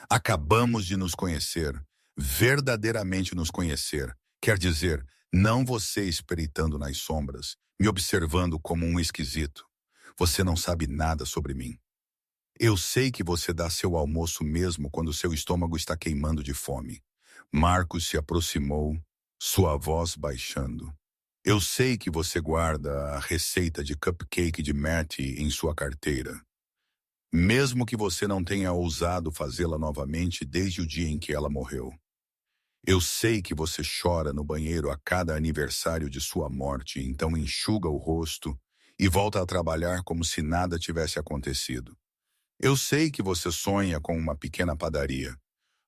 Acabamos de nos conhecer, verdadeiramente nos conhecer. Quer dizer, não você espreitando nas sombras, me observando como um esquisito. Você não sabe nada sobre mim. Eu sei que você dá seu almoço mesmo quando seu estômago está queimando de fome. Marcos se aproximou, sua voz baixando. Eu sei que você guarda a receita de cupcake de Mattie em sua carteira. Mesmo que você não tenha ousado fazê-la novamente desde o dia em que ela morreu. Eu sei que você chora no banheiro a cada aniversário de sua morte, então enxuga o rosto e volta a trabalhar como se nada tivesse acontecido. Eu sei que você sonha com uma pequena padaria,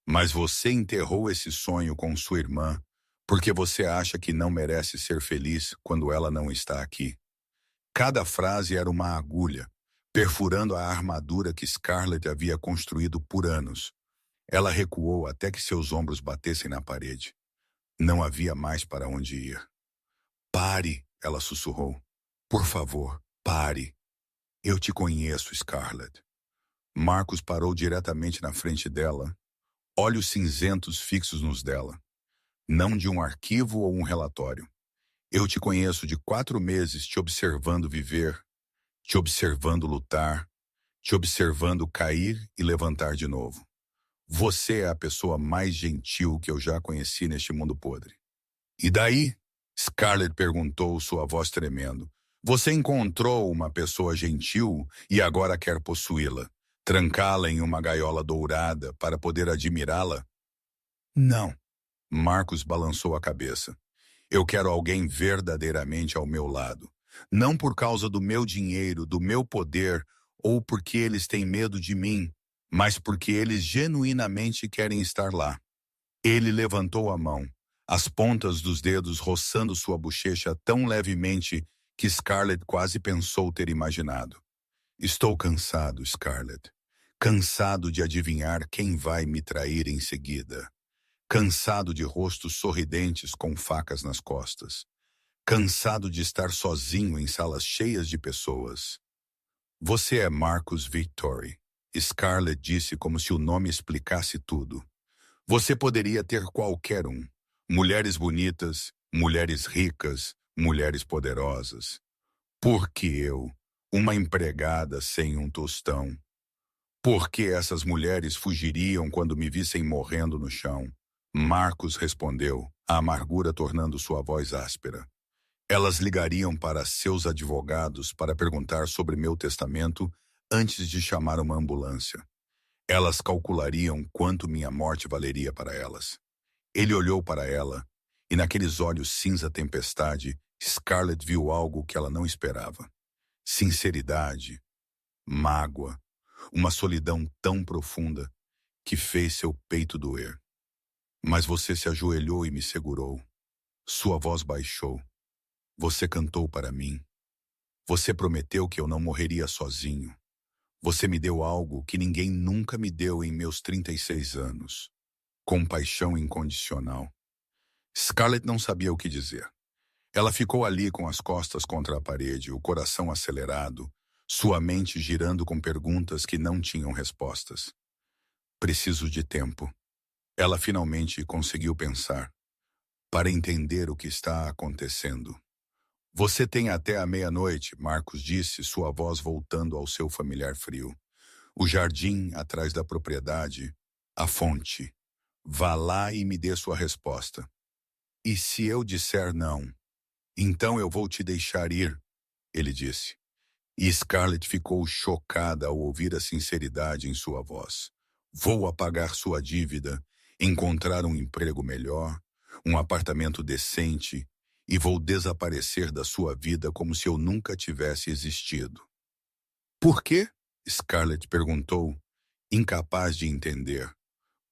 mas você enterrou esse sonho com sua irmã porque você acha que não merece ser feliz quando ela não está aqui. Cada frase era uma agulha, perfurando a armadura que Scarlett havia construído por anos. Ela recuou até que seus ombros batessem na parede. Não havia mais para onde ir. Pare, ela sussurrou. Por favor, pare. Eu te conheço, Scarlett. Marcos parou diretamente na frente dela, olhos cinzentos fixos nos dela. Não de um arquivo ou um relatório. Eu te conheço de 4 meses te observando viver, te observando lutar, te observando cair e levantar de novo. Você é a pessoa mais gentil que eu já conheci neste mundo podre. E daí? Scarlett perguntou, sua voz tremendo. Você encontrou uma pessoa gentil e agora quer possuí-la, trancá-la em uma gaiola dourada para poder admirá-la? Não. Marcos balançou a cabeça. Eu quero alguém verdadeiramente ao meu lado. Não por causa do meu dinheiro, do meu poder, ou porque eles têm medo de mim, mas porque eles genuinamente querem estar lá. Ele levantou a mão, as pontas dos dedos roçando sua bochecha tão levemente que Scarlett quase pensou ter imaginado. Estou cansado, Scarlett. Cansado de adivinhar quem vai me trair em seguida. Cansado de rostos sorridentes com facas nas costas. Cansado de estar sozinho em salas cheias de pessoas. Você é Marcus Victory. Scarlett disse como se o nome explicasse tudo. Você poderia ter qualquer um. Mulheres bonitas, mulheres ricas, mulheres poderosas. Por que eu, uma empregada sem um tostão? Por que essas mulheres fugiriam quando me vissem morrendo no chão? Marcos respondeu, a amargura tornando sua voz áspera. Elas ligariam para seus advogados para perguntar sobre meu testamento antes de chamar uma ambulância. Elas calculariam quanto minha morte valeria para elas. Ele olhou para ela, e naqueles olhos cinza tempestade, Scarlett viu algo que ela não esperava. Sinceridade, mágoa, uma solidão tão profunda que fez seu peito doer. Mas você se ajoelhou e me segurou. Sua voz baixou. Você cantou para mim. Você prometeu que eu não morreria sozinho. Você me deu algo que ninguém nunca me deu em meus 36 anos. Compaixão incondicional. Scarlett não sabia o que dizer. Ela ficou ali com as costas contra a parede, o coração acelerado, sua mente girando com perguntas que não tinham respostas. Preciso de tempo. Ela finalmente conseguiu pensar, para entender o que está acontecendo. Você tem até a meia-noite, Marcos disse, sua voz voltando ao seu familiar frio. O jardim atrás da propriedade, a fonte. Vá lá e me dê sua resposta. E se eu disser não? Então eu vou te deixar ir, ele disse. E Scarlett ficou chocada ao ouvir a sinceridade em sua voz. Vou apagar sua dívida, encontrar um emprego melhor, um apartamento decente, e vou desaparecer da sua vida como se eu nunca tivesse existido. Por quê? Scarlett perguntou, incapaz de entender.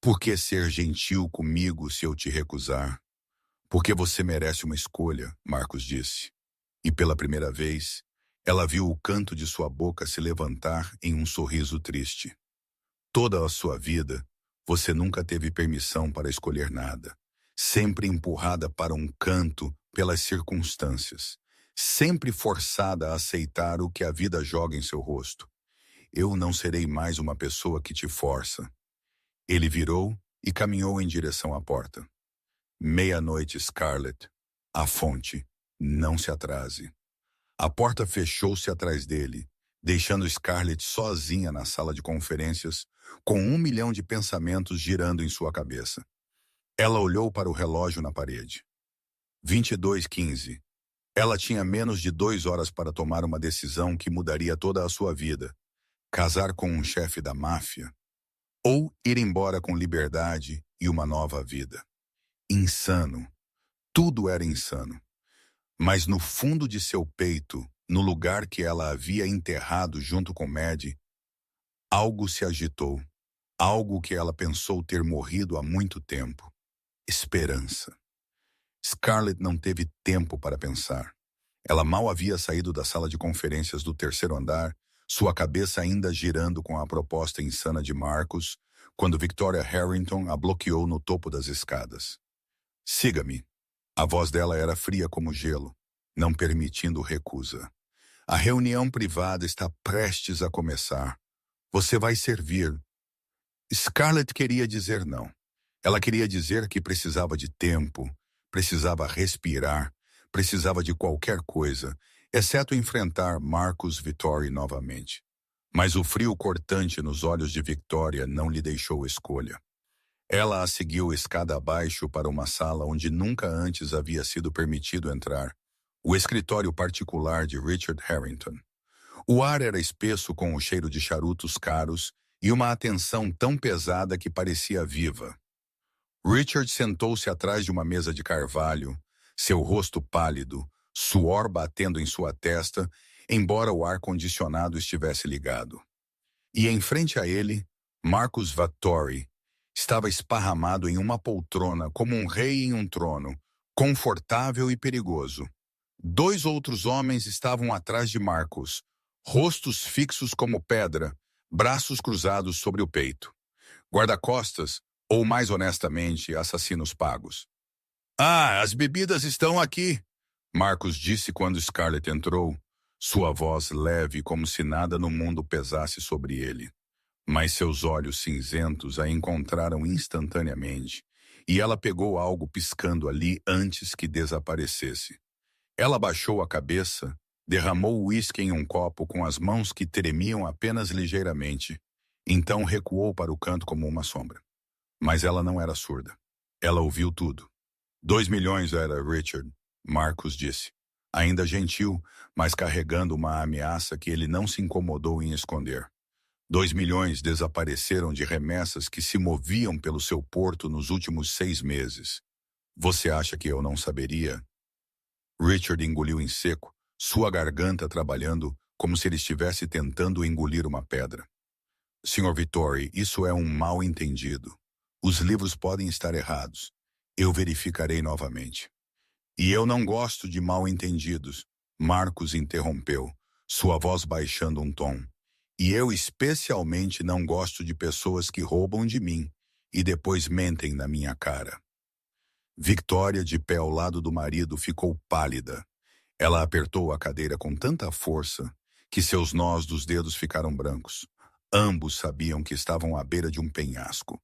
Por que ser gentil comigo se eu te recusar? Porque você merece uma escolha, Marcos disse. E pela primeira vez, ela viu o canto de sua boca se levantar em um sorriso triste. Toda a sua vida, você nunca teve permissão para escolher nada. Sempre empurrada para um canto pelas circunstâncias. Sempre forçada a aceitar o que a vida joga em seu rosto. Eu não serei mais uma pessoa que te força. Ele virou e caminhou em direção à porta. Meia-noite, Scarlett. A fonte. Não se atrase. A porta fechou-se atrás dele, deixando Scarlett sozinha na sala de conferências, com 1 milhão de pensamentos girando em sua cabeça. Ela olhou para o relógio na parede. 22h15. Ela tinha menos de 2 horas para tomar uma decisão que mudaria toda a sua vida. Casar com um chefe da máfia. Ou ir embora com liberdade e uma nova vida. Insano. Tudo era insano. Mas no fundo de seu peito, no lugar que ela havia enterrado junto com Maddie, algo se agitou. Algo que ela pensou ter morrido há muito tempo. Esperança. Scarlett não teve tempo para pensar. Ela mal havia saído da sala de conferências do 3º andar, sua cabeça ainda girando com a proposta insana de Marcos, quando Victoria Harrington a bloqueou no topo das escadas. Siga-me. A voz dela era fria como gelo, não permitindo recusa. A reunião privada está prestes a começar. Você vai servir. Scarlett queria dizer não. Ela queria dizer que precisava de tempo, precisava respirar, precisava de qualquer coisa, exceto enfrentar Marcus Victory novamente. Mas o frio cortante nos olhos de Victoria não lhe deixou escolha. Ela a seguiu escada abaixo para uma sala onde nunca antes havia sido permitido entrar, o escritório particular de Richard Harrington. O ar era espesso com o cheiro de charutos caros e uma atenção tão pesada que parecia viva. Richard sentou-se atrás de uma mesa de carvalho, seu rosto pálido, suor batendo em sua testa, embora o ar-condicionado estivesse ligado. E em frente a ele, Marcus Vattori estava esparramado em uma poltrona como um rei em um trono, confortável e perigoso. 2 outros homens estavam atrás de Marcus, rostos fixos como pedra, braços cruzados sobre o peito. Guarda-costas, ou mais honestamente, assassinos pagos. "Ah, as bebidas estão aqui", Marcus disse quando Scarlett entrou, sua voz leve como se nada no mundo pesasse sobre ele. Mas seus olhos cinzentos a encontraram instantaneamente, e ela pegou algo piscando ali antes que desaparecesse. Ela baixou a cabeça, derramou o uísque em um copo com as mãos que tremiam apenas ligeiramente, então recuou para o canto como uma sombra. Mas ela não era surda. Ela ouviu tudo. 2 milhões era, Richard, Marcus disse. Ainda gentil, mas carregando uma ameaça que ele não se incomodou em esconder. 2 milhões desapareceram de remessas que se moviam pelo seu porto nos últimos 6 meses. Você acha que eu não saberia? Richard engoliu em seco, sua garganta trabalhando como se ele estivesse tentando engolir uma pedra. Sr. Vittori, isso é um mal-entendido. Os livros podem estar errados. Eu verificarei novamente. E eu não gosto de mal-entendidos, Marcus interrompeu, sua voz baixando um tom. E eu especialmente não gosto de pessoas que roubam de mim e depois mentem na minha cara. Victoria, de pé ao lado do marido, ficou pálida. Ela apertou a cadeira com tanta força que seus nós dos dedos ficaram brancos. Ambos sabiam que estavam à beira de um penhasco.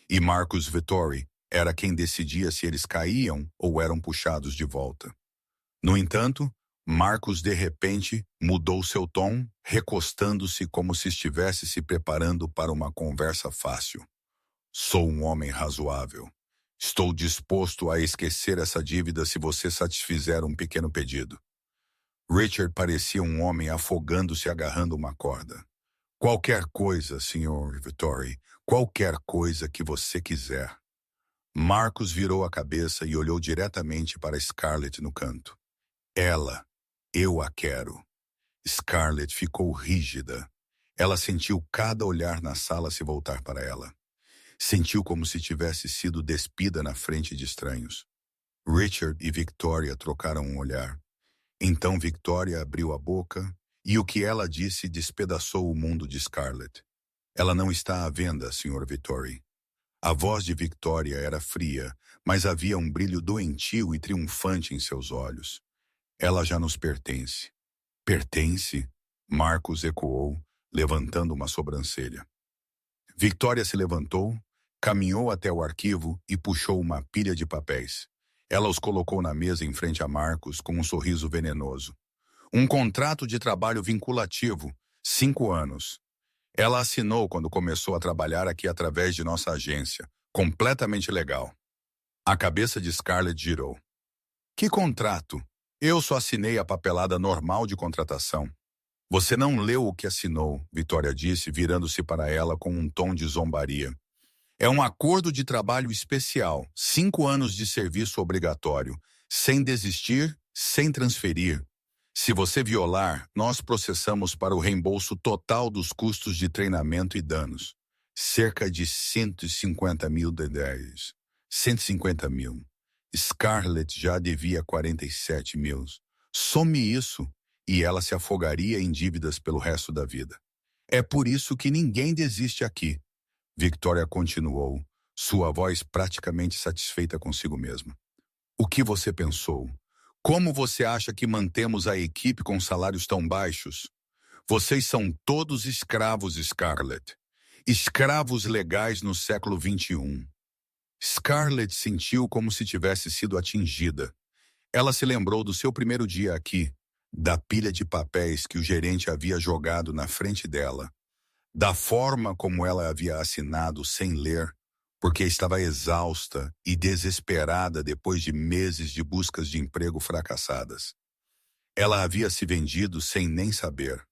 E Marcus Vittori era quem decidia se eles caíam ou eram puxados de volta. No entanto, Marcus de repente mudou seu tom, recostando-se como se estivesse se preparando para uma conversa fácil. Sou um homem razoável. Estou disposto a esquecer essa dívida se você satisfizer um pequeno pedido. Richard parecia um homem afogando-se agarrando uma corda. Qualquer coisa, Sr. Vittori, qualquer coisa que você quiser. Marcus virou a cabeça e olhou diretamente para Scarlett no canto. Ela, eu a quero. Scarlett ficou rígida. Ela sentiu cada olhar na sala se voltar para ela. Sentiu como se tivesse sido despida na frente de estranhos. Richard e Victoria trocaram um olhar. Então Victoria abriu a boca e o que ela disse despedaçou o mundo de Scarlett. Ela não está à venda, Sr. Vittori. A voz de Victoria era fria, mas havia um brilho doentio e triunfante em seus olhos. Ela já nos pertence. Pertence? Marcus ecoou, levantando uma sobrancelha. Victoria se levantou, caminhou até o arquivo e puxou uma pilha de papéis. Ela os colocou na mesa em frente a Marcus com um sorriso venenoso. Um contrato de trabalho vinculativo, 5 anos. Ela assinou quando começou a trabalhar aqui através de nossa agência. Completamente legal. A cabeça de Scarlett girou. Que contrato? Eu só assinei a papelada normal de contratação. Você não leu o que assinou, Victoria disse, virando-se para ela com um tom de zombaria. É um acordo de trabalho especial, 5 anos de serviço obrigatório, sem desistir, sem transferir. Se você violar, nós processamos para o reembolso total dos custos de treinamento e danos. Cerca de 150 mil dólares. 150 mil. Scarlett já devia 47 mil. Some isso e ela se afogaria em dívidas pelo resto da vida. É por isso que ninguém desiste aqui. Victoria continuou, sua voz praticamente satisfeita consigo mesma. O que você pensou? Como você acha que mantemos a equipe com salários tão baixos? Vocês são todos escravos, Scarlett. Escravos legais no século XXI. Scarlett sentiu como se tivesse sido atingida. Ela se lembrou do seu primeiro dia aqui, da pilha de papéis que o gerente havia jogado na frente dela, Da forma como ela havia assinado sem ler, porque estava exausta e desesperada depois de meses de buscas de emprego fracassadas. Ela havia se vendido sem nem saber.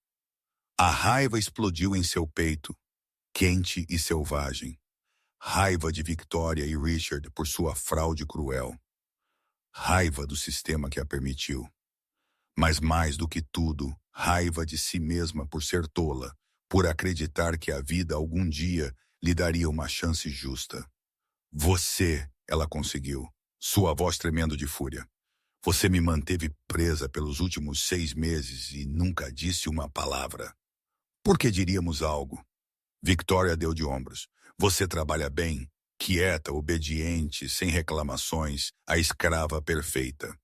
A raiva explodiu em seu peito, quente e selvagem. Raiva de Victoria e Richard por sua fraude cruel. Raiva do sistema que a permitiu. Mas mais do que tudo, raiva de si mesma por ser tola, por acreditar que a vida algum dia lhe daria uma chance justa. Você, ela conseguiu, sua voz tremendo de fúria. Você me manteve presa pelos últimos 6 meses e nunca disse uma palavra. Por que diríamos algo? Victoria deu de ombros. Você trabalha bem, quieta, obediente, sem reclamações, a escrava perfeita.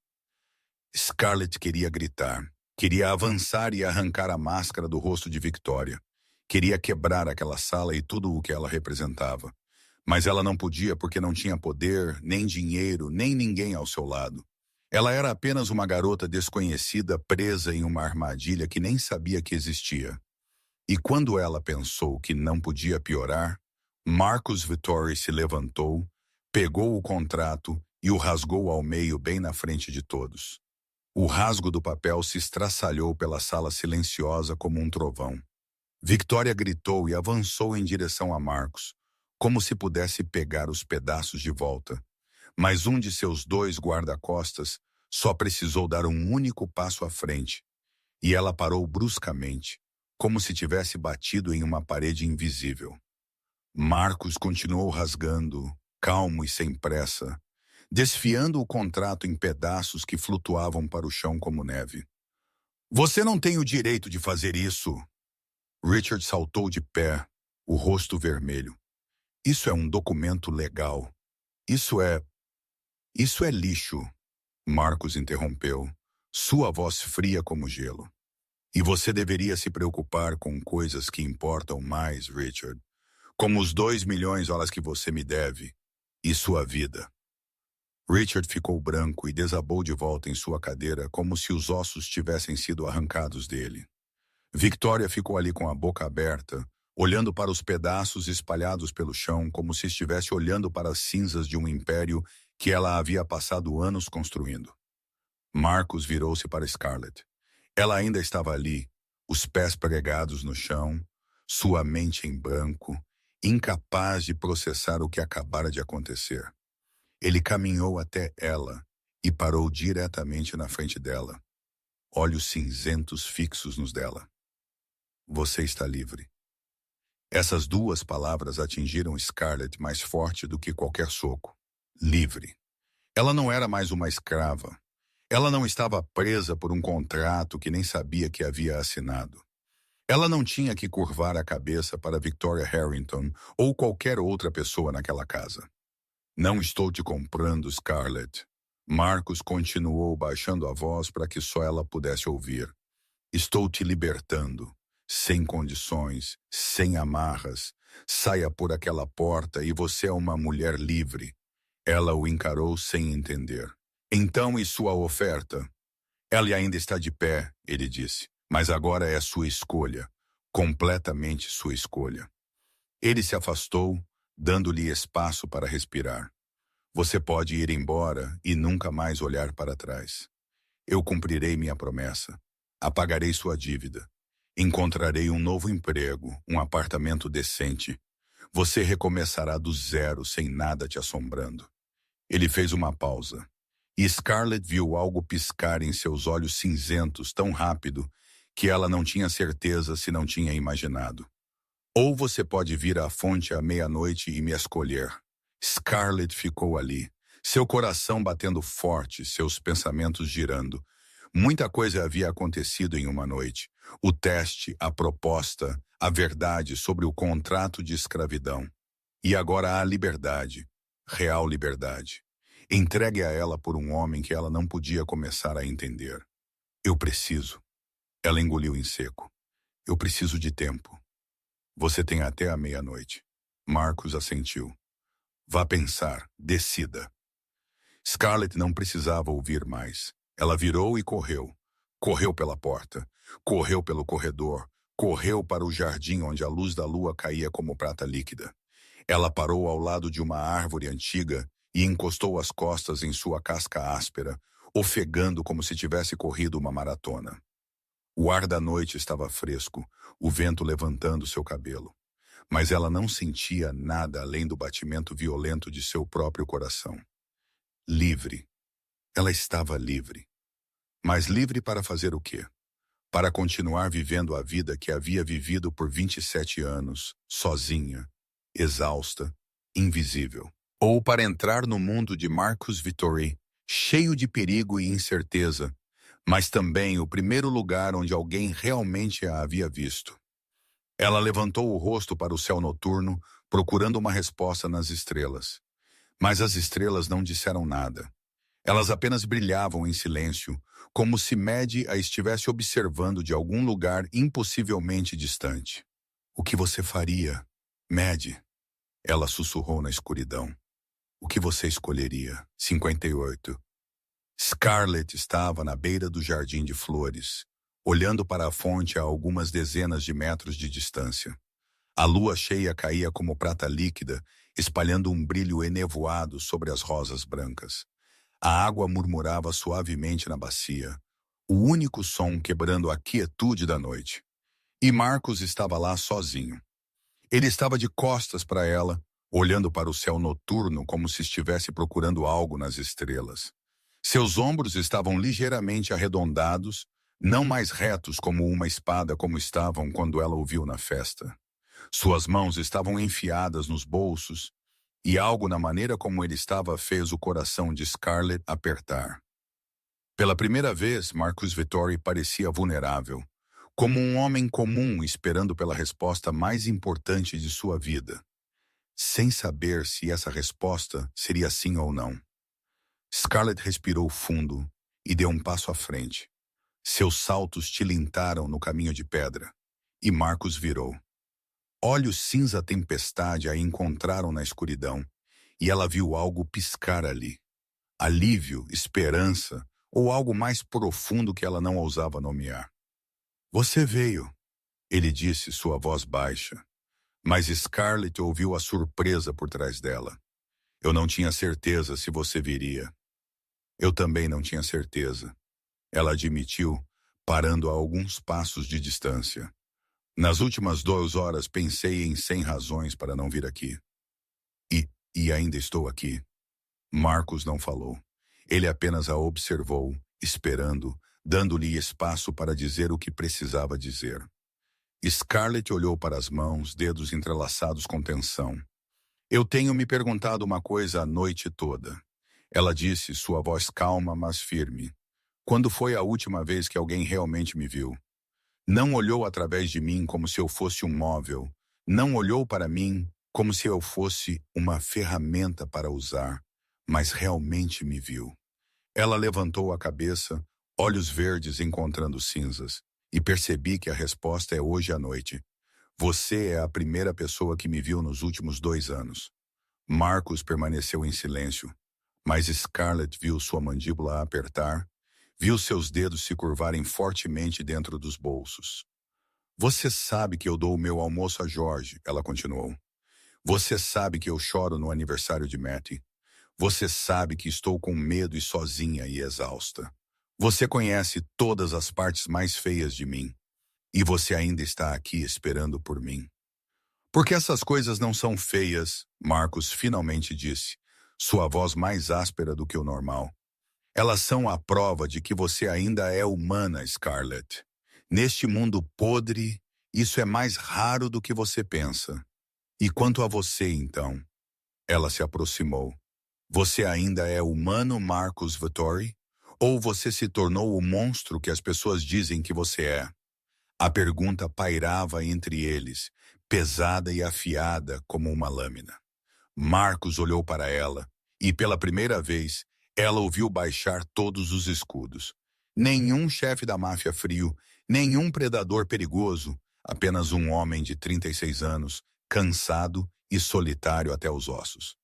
Scarlett queria gritar, queria avançar e arrancar a máscara do rosto de Victoria. Queria quebrar aquela sala e tudo o que ela representava. Mas ela não podia porque não tinha poder, nem dinheiro, nem ninguém ao seu lado. Ela era apenas uma garota desconhecida presa em uma armadilha que nem sabia que existia. E quando ela pensou que não podia piorar, Marcus Vittori se levantou, pegou o contrato e o rasgou ao meio bem na frente de todos. O rasgo do papel se estraçalhou pela sala silenciosa como um trovão. Victoria gritou e avançou em direção a Marcus, como se pudesse pegar os pedaços de volta. Mas um de seus 2 guarda-costas só precisou dar um único passo à frente, e ela parou bruscamente, como se tivesse batido em uma parede invisível. Marcus continuou rasgando, calmo e sem pressa, desfiando o contrato em pedaços que flutuavam para o chão como neve. Você não tem o direito de fazer isso! Richard saltou de pé, o rosto vermelho. Isso é um documento legal. Isso é lixo, Marcus interrompeu, sua voz fria como gelo. E você deveria se preocupar com coisas que importam mais, Richard, como os $2 milhões que você me deve e sua vida. Richard ficou branco e desabou de volta em sua cadeira como se os ossos tivessem sido arrancados dele. Victoria ficou ali com a boca aberta, olhando para os pedaços espalhados pelo chão como se estivesse olhando para as cinzas de um império que ela havia passado anos construindo. Marcus virou-se para Scarlett. Ela ainda estava ali, os pés pregados no chão, sua mente em branco, incapaz de processar o que acabara de acontecer. Ele caminhou até ela e parou diretamente na frente dela, olhos cinzentos fixos nos dela. Você está livre. Essas 2 palavras atingiram Scarlett mais forte do que qualquer soco. Livre. Ela não era mais uma escrava. Ela não estava presa por um contrato que nem sabia que havia assinado. Ela não tinha que curvar a cabeça para Victoria Harrington ou qualquer outra pessoa naquela casa. Não estou te comprando, Scarlett. Marcus continuou baixando a voz para que só ela pudesse ouvir. Estou te libertando. Sem condições, sem amarras. Saia por aquela porta e você é uma mulher livre. Ela o encarou sem entender. Então, e sua oferta? Ela ainda está de pé, ele disse, mas agora é sua escolha, completamente sua escolha. Ele se afastou, dando-lhe espaço para respirar. Você pode ir embora e nunca mais olhar para trás. Eu cumprirei minha promessa. Apagarei sua dívida. Encontrarei um novo emprego, um apartamento decente. Você recomeçará do zero sem nada te assombrando. Ele fez uma pausa. E Scarlett viu algo piscar em seus olhos cinzentos tão rápido que ela não tinha certeza se não tinha imaginado. Ou você pode vir à fonte à meia-noite e me escolher. Scarlett ficou ali, seu coração batendo forte, seus pensamentos girando. Muita coisa havia acontecido em uma noite. O teste, a proposta, a verdade sobre o contrato de escravidão. E agora a liberdade, real liberdade. Entregue a ela por um homem que ela não podia começar a entender. Eu preciso. Ela engoliu em seco. Eu preciso de tempo. Você tem até a meia-noite. Marcus assentiu. Vá pensar, decida. Scarlett não precisava ouvir mais. Ela virou e correu. Correu pela porta. Correu pelo corredor. Correu para o jardim onde a luz da lua caía como prata líquida. Ela parou ao lado de uma árvore antiga e encostou as costas em sua casca áspera, ofegando como se tivesse corrido uma maratona. O ar da noite estava fresco, o vento levantando seu cabelo. Mas ela não sentia nada além do batimento violento de seu próprio coração. Livre. Ela estava livre. Mas livre para fazer o quê? Para continuar vivendo a vida que havia vivido por 27 anos, sozinha, exausta, invisível. Ou para entrar no mundo de Marcus Vittori, cheio de perigo e incerteza, mas também o primeiro lugar onde alguém realmente a havia visto. Ela levantou o rosto para o céu noturno, procurando uma resposta nas estrelas. Mas as estrelas não disseram nada. Elas apenas brilhavam em silêncio, como se Maddie a estivesse observando de algum lugar impossivelmente distante. O que você faria, Maddie? Ela sussurrou na escuridão. O que você escolheria? 58. Scarlett estava na beira do jardim de flores, olhando para a fonte a algumas dezenas de metros de distância. A lua cheia caía como prata líquida, espalhando um brilho enevoado sobre as rosas brancas. A água murmurava suavemente na bacia, o único som quebrando a quietude da noite. E Marcus estava lá sozinho. Ele estava de costas para ela, olhando para o céu noturno como se estivesse procurando algo nas estrelas. Seus ombros estavam ligeiramente arredondados, não mais retos como uma espada como estavam quando ela o viu na festa. Suas mãos estavam enfiadas nos bolsos, e algo na maneira como ele estava fez o coração de Scarlett apertar. Pela primeira vez, Marcus Vittori parecia vulnerável, como um homem comum esperando pela resposta mais importante de sua vida, sem saber se essa resposta seria sim ou não. Scarlett respirou fundo e deu um passo à frente. Seus saltos tilintaram no caminho de pedra, e Marcus virou. Olhos cinza tempestade a encontraram na escuridão, e ela viu algo piscar ali. Alívio, esperança, ou algo mais profundo que ela não ousava nomear. Você veio, ele disse, sua voz baixa. Mas Scarlett ouviu a surpresa por trás dela. Eu não tinha certeza se você viria. Eu também não tinha certeza. Ela admitiu, parando a alguns passos de distância. Nas últimas 2 horas pensei em 100 razões para não vir aqui. E ainda estou aqui. Marcus não falou. Ele apenas a observou, esperando, dando-lhe espaço para dizer o que precisava dizer. Scarlett olhou para as mãos, dedos entrelaçados com tensão. Eu tenho me perguntado uma coisa a noite toda. Ela disse, sua voz calma, mas firme. Quando foi a última vez que alguém realmente me viu? Não olhou através de mim como se eu fosse um móvel. Não olhou para mim como se eu fosse uma ferramenta para usar, mas realmente me viu. Ela levantou a cabeça, olhos verdes encontrando cinzas, e percebi que a resposta é hoje à noite. Você é a primeira pessoa que me viu nos últimos 2 anos. Marcus permaneceu em silêncio, mas Scarlett viu sua mandíbula apertar, viu seus dedos se curvarem fortemente dentro dos bolsos. Você sabe que eu dou o meu almoço a Jorge, ela continuou. Você sabe que eu choro no aniversário de Matty. Você sabe que estou com medo e sozinha e exausta. Você conhece todas as partes mais feias de mim. E você ainda está aqui esperando por mim. Porque essas coisas não são feias, Marcus finalmente disse, sua voz mais áspera do que o normal. Elas são a prova de que você ainda é humana, Scarlett. Neste mundo podre, isso é mais raro do que você pensa. E quanto a você, então? Ela se aproximou. Você ainda é humano, Marcus Vittori? Ou você se tornou o monstro que as pessoas dizem que você é? A pergunta pairava entre eles, pesada e afiada como uma lâmina. Marcus olhou para ela, e pela primeira vez, ela ouviu baixar todos os escudos. Nenhum chefe da máfia frio, nenhum predador perigoso, apenas um homem de 36 anos, cansado e solitário até os ossos.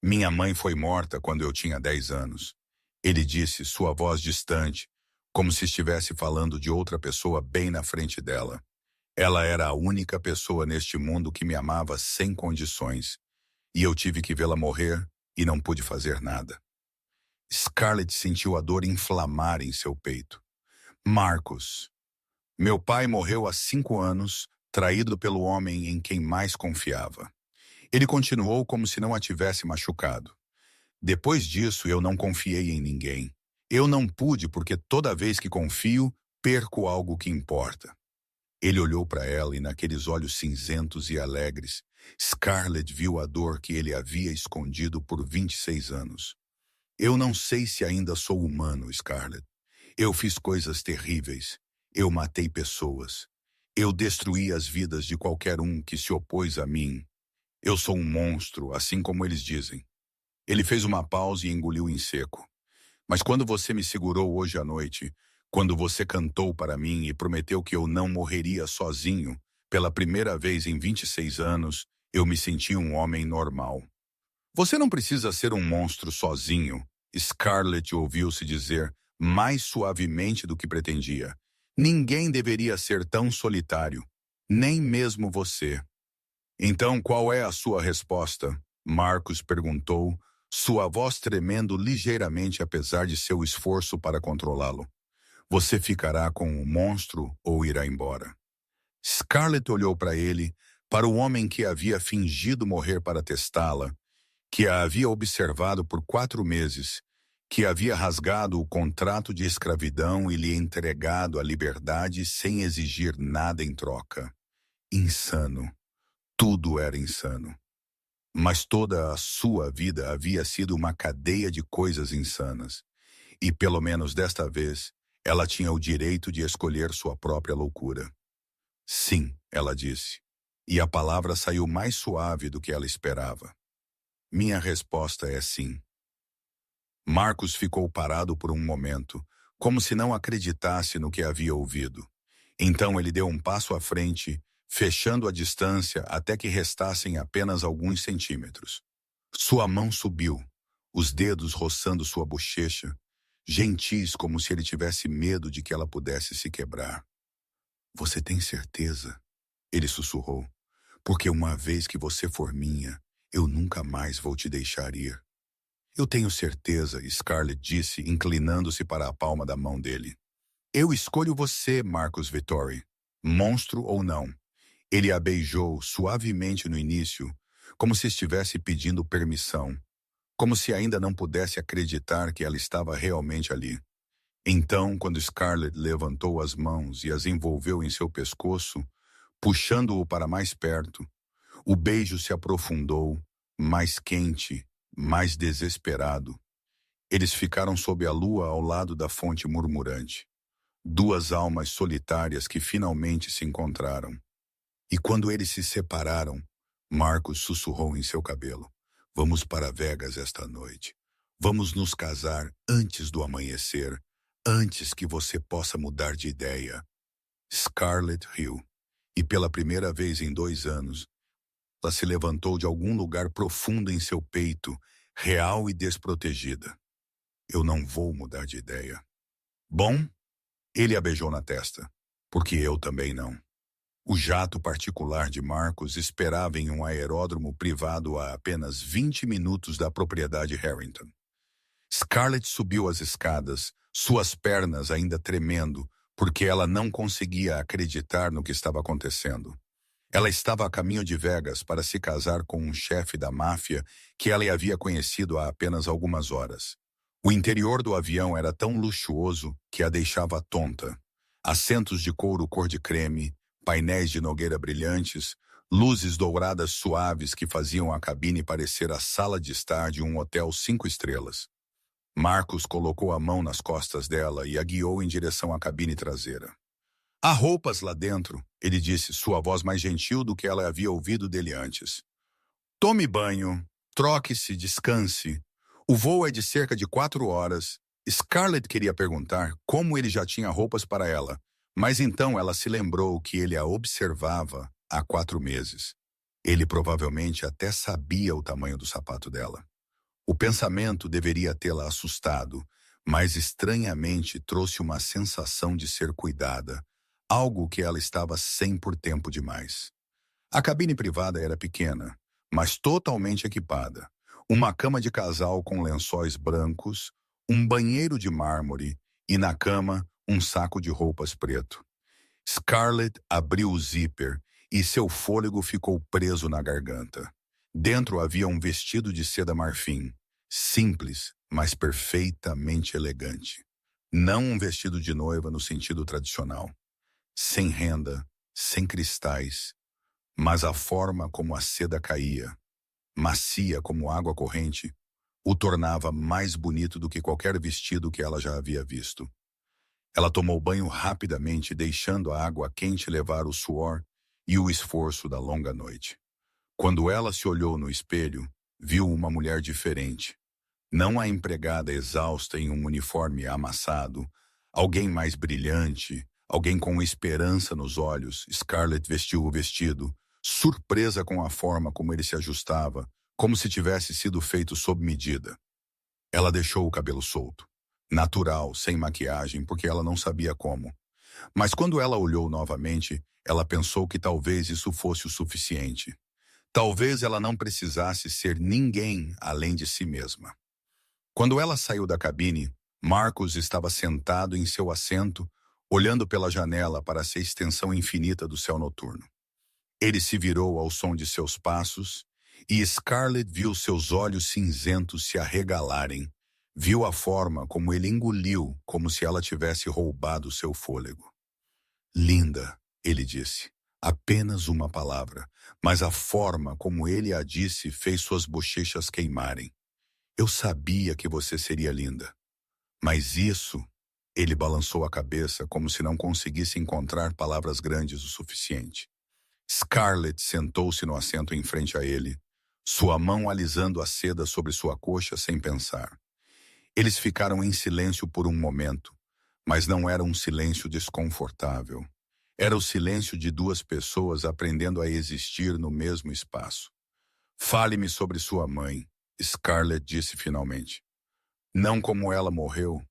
Minha mãe foi morta quando eu tinha 10 anos. Ele disse, sua voz distante, como se estivesse falando de outra pessoa bem na frente dela. Ela era a única pessoa neste mundo que me amava sem condições, e eu tive que vê-la morrer e não pude fazer nada. Scarlett sentiu a dor inflamar em seu peito. Marcus. Meu pai morreu há 5 anos, traído pelo homem em quem mais confiava. Ele continuou como se não a tivesse machucado. Depois disso, eu não confiei em ninguém. Eu não pude porque toda vez que confio, perco algo que importa. Ele olhou para ela e naqueles olhos cinzentos e alegres, Scarlett viu a dor que ele havia escondido por 26 anos. Eu não sei se ainda sou humano, Scarlett. Eu fiz coisas terríveis. Eu matei pessoas. Eu destruí as vidas de qualquer um que se opôs a mim. Eu sou um monstro, assim como eles dizem. Ele fez uma pausa e engoliu em seco. Mas quando você me segurou hoje à noite, quando você cantou para mim e prometeu que eu não morreria sozinho, pela primeira vez em 26 anos, eu me senti um homem normal. Você não precisa ser um monstro sozinho, Scarlett ouviu-se dizer mais suavemente do que pretendia. Ninguém deveria ser tão solitário, nem mesmo você. Então, qual é a sua resposta? Marcus perguntou, sua voz tremendo ligeiramente apesar de seu esforço para controlá-lo. Você ficará com o monstro ou irá embora? Scarlett olhou para ele, para o homem que havia fingido morrer para testá-la, que a havia observado por 4 meses, que havia rasgado o contrato de escravidão e lhe entregado a liberdade sem exigir nada em troca. Insano. Tudo era insano. Mas toda a sua vida havia sido uma cadeia de coisas insanas. E, pelo menos desta vez, ela tinha o direito de escolher sua própria loucura. Sim, ela disse. E a palavra saiu mais suave do que ela esperava. Minha resposta é sim. Marcus ficou parado por um momento, como se não acreditasse no que havia ouvido. Então ele deu um passo à frente, fechando a distância até que restassem apenas alguns centímetros. Sua mão subiu, os dedos roçando sua bochecha, gentis como se ele tivesse medo de que ela pudesse se quebrar. Você tem certeza? Ele sussurrou. Porque uma vez que você for minha, eu nunca mais vou te deixar ir. Eu tenho certeza, Scarlett disse, inclinando-se para a palma da mão dele. Eu escolho você, Marcus Vettori, monstro ou não. Ele a beijou suavemente no início, como se estivesse pedindo permissão, como se ainda não pudesse acreditar que ela estava realmente ali. Então, quando Scarlett levantou as mãos e as envolveu em seu pescoço, puxando-o para mais perto, o beijo se aprofundou, mais quente, mais desesperado. Eles ficaram sob a lua ao lado da fonte murmurante. 2 almas solitárias que finalmente se encontraram. E quando eles se separaram, Marcos sussurrou em seu cabelo. Vamos para Vegas esta noite. Vamos nos casar antes do amanhecer, antes que você possa mudar de ideia. Scarlett riu. E pela primeira vez em 2 anos, ela se levantou de algum lugar profundo em seu peito, real e desprotegida. Eu não vou mudar de ideia. Bom, ele a beijou na testa, porque eu também não. O jato particular de Marcos esperava em um aeródromo privado a apenas 20 minutos da propriedade Harrington. Scarlett subiu as escadas, suas pernas ainda tremendo, porque ela não conseguia acreditar no que estava acontecendo. Ela estava a caminho de Vegas para se casar com um chefe da máfia que ela havia conhecido há apenas algumas horas. O interior do avião era tão luxuoso que a deixava tonta. Assentos de couro cor de creme, painéis de nogueira brilhantes, luzes douradas suaves que faziam a cabine parecer a sala de estar de um hotel 5 estrelas. Marcos colocou a mão nas costas dela e a guiou em direção à cabine traseira. Há roupas lá dentro, ele disse, sua voz mais gentil do que ela havia ouvido dele antes. Tome banho, troque-se, descanse. O voo é de cerca de 4 horas. Scarlett queria perguntar como ele já tinha roupas para ela, mas então ela se lembrou que ele a observava há 4 meses. Ele provavelmente até sabia o tamanho do sapato dela. O pensamento deveria tê-la assustado, mas estranhamente trouxe uma sensação de ser cuidada, algo que ela estava sem por tempo demais. A cabine privada era pequena, mas totalmente equipada. Uma cama de casal com lençóis brancos, um banheiro de mármore e, na cama, um saco de roupas preto. Scarlett abriu o zíper e seu fôlego ficou preso na garganta. Dentro havia um vestido de seda marfim, simples, mas perfeitamente elegante. Não um vestido de noiva no sentido tradicional. Sem renda, sem cristais, mas a forma como a seda caía, macia como água corrente, o tornava mais bonito do que qualquer vestido que ela já havia visto. Ela tomou banho rapidamente, deixando a água quente levar o suor e o esforço da longa noite. Quando ela se olhou no espelho, viu uma mulher diferente. Não a empregada exausta em um uniforme amassado, alguém mais brilhante, alguém com esperança nos olhos. Scarlett vestiu o vestido, surpresa com a forma como ele se ajustava, como se tivesse sido feito sob medida. Ela deixou o cabelo solto, natural, sem maquiagem, porque ela não sabia como. Mas quando ela olhou novamente, ela pensou que talvez isso fosse o suficiente. Talvez ela não precisasse ser ninguém além de si mesma. Quando ela saiu da cabine, Marcus estava sentado em seu assento, olhando pela janela para a extensão infinita do céu noturno. Ele se virou ao som de seus passos e Scarlett viu seus olhos cinzentos se arregalarem. Viu a forma como ele engoliu, como se ela tivesse roubado seu fôlego. Linda, ele disse. Apenas uma palavra, mas a forma como ele a disse fez suas bochechas queimarem. Eu sabia que você seria linda. Mas isso... Ele balançou a cabeça como se não conseguisse encontrar palavras grandes o suficiente. Scarlett sentou-se no assento em frente a ele, sua mão alisando a seda sobre sua coxa sem pensar. Eles ficaram em silêncio por um momento, mas não era um silêncio desconfortável. Era o silêncio de duas pessoas aprendendo a existir no mesmo espaço. Fale-me sobre sua mãe, Scarlett disse finalmente. Não como ela morreu,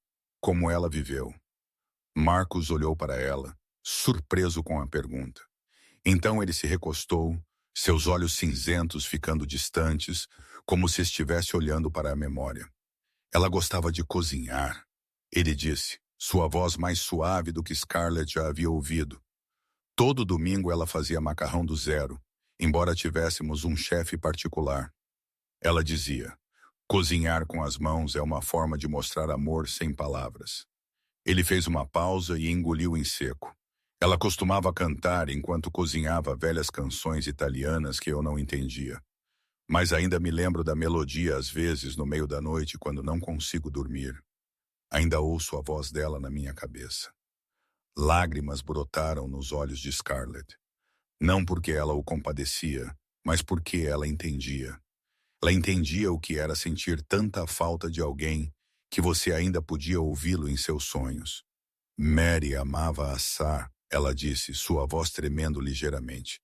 como ela viveu. Marcus olhou para ela, surpreso com a pergunta. Então ele se recostou, seus olhos cinzentos ficando distantes, como se estivesse olhando para a memória. Ela gostava de cozinhar, ele disse, sua voz mais suave do que Scarlett já havia ouvido. Todo domingo ela fazia macarrão do zero, embora tivéssemos um chefe particular. Ela dizia, cozinhar com as mãos é uma forma de mostrar amor sem palavras. Ele fez uma pausa e engoliu em seco. Ela costumava cantar enquanto cozinhava velhas canções italianas que eu não entendia. Mas ainda me lembro da melodia às vezes no meio da noite quando não consigo dormir. Ainda ouço a voz dela na minha cabeça. Lágrimas brotaram nos olhos de Scarlett. Não porque ela o compadecia, mas porque ela entendia. Ela entendia o que era sentir tanta falta de alguém que você ainda podia ouvi-lo em seus sonhos. Mary amava assar, ela disse, sua voz tremendo ligeiramente.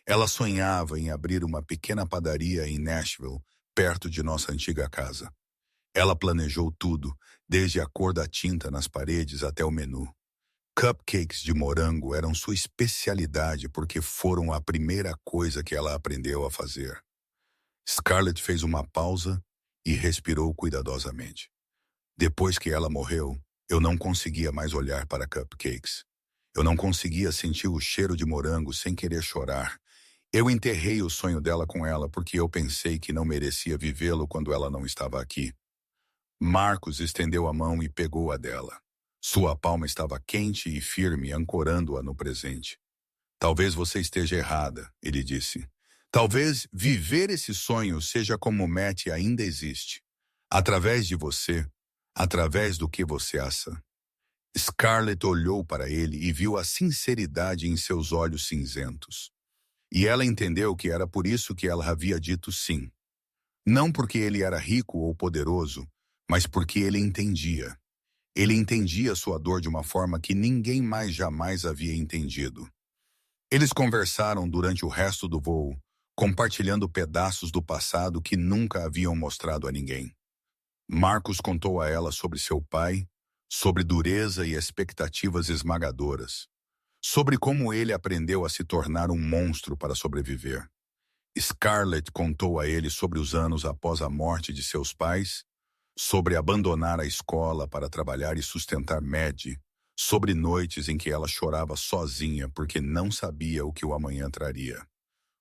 Ela sonhava em abrir uma pequena padaria em Nashville, perto de nossa antiga casa. Ela planejou tudo, desde a cor da tinta nas paredes até o menu. Cupcakes de morango eram sua especialidade porque foram a primeira coisa que ela aprendeu a fazer. Scarlett fez uma pausa e respirou cuidadosamente. Depois que ela morreu, eu não conseguia mais olhar para cupcakes. Eu não conseguia sentir o cheiro de morango sem querer chorar. Eu enterrei o sonho dela com ela porque eu pensei que não merecia vivê-lo quando ela não estava aqui. Marcus estendeu a mão e pegou a dela. Sua palma estava quente e firme, ancorando-a no presente. Talvez você esteja errada, ele disse. Talvez viver esse sonho seja como Matt ainda existe. Através de você, através do que você assa. Scarlett olhou para ele e viu a sinceridade em seus olhos cinzentos. E ela entendeu que era por isso que ela havia dito sim. Não porque ele era rico ou poderoso, mas porque ele entendia. Ele entendia sua dor de uma forma que ninguém mais jamais havia entendido. Eles conversaram durante o resto do voo, compartilhando pedaços do passado que nunca haviam mostrado a ninguém. Marcus contou a ela sobre seu pai, sobre dureza e expectativas esmagadoras, sobre como ele aprendeu a se tornar um monstro para sobreviver. Scarlett contou a ele sobre os anos após a morte de seus pais, sobre abandonar a escola para trabalhar e sustentar Maddie, sobre noites em que ela chorava sozinha porque não sabia o que o amanhã traria.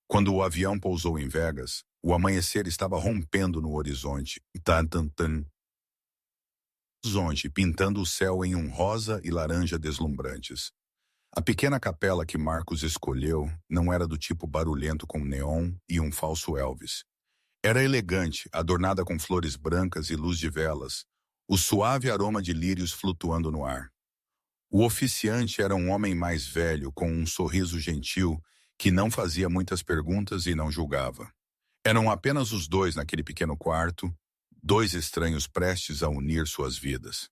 Quando o avião pousou em Vegas, o amanhecer estava rompendo no horizonte, horizonte pintando o céu em um rosa e laranja deslumbrantes. A pequena capela que Marcos escolheu não era do tipo barulhento com neon e um falso Elvis. Era elegante, adornada com flores brancas e luz de velas, o suave aroma de lírios flutuando no ar. O oficiante era um homem mais velho, com um sorriso gentil, que não fazia muitas perguntas e não julgava. Eram apenas os dois naquele pequeno quarto, dois estranhos prestes a unir suas vidas.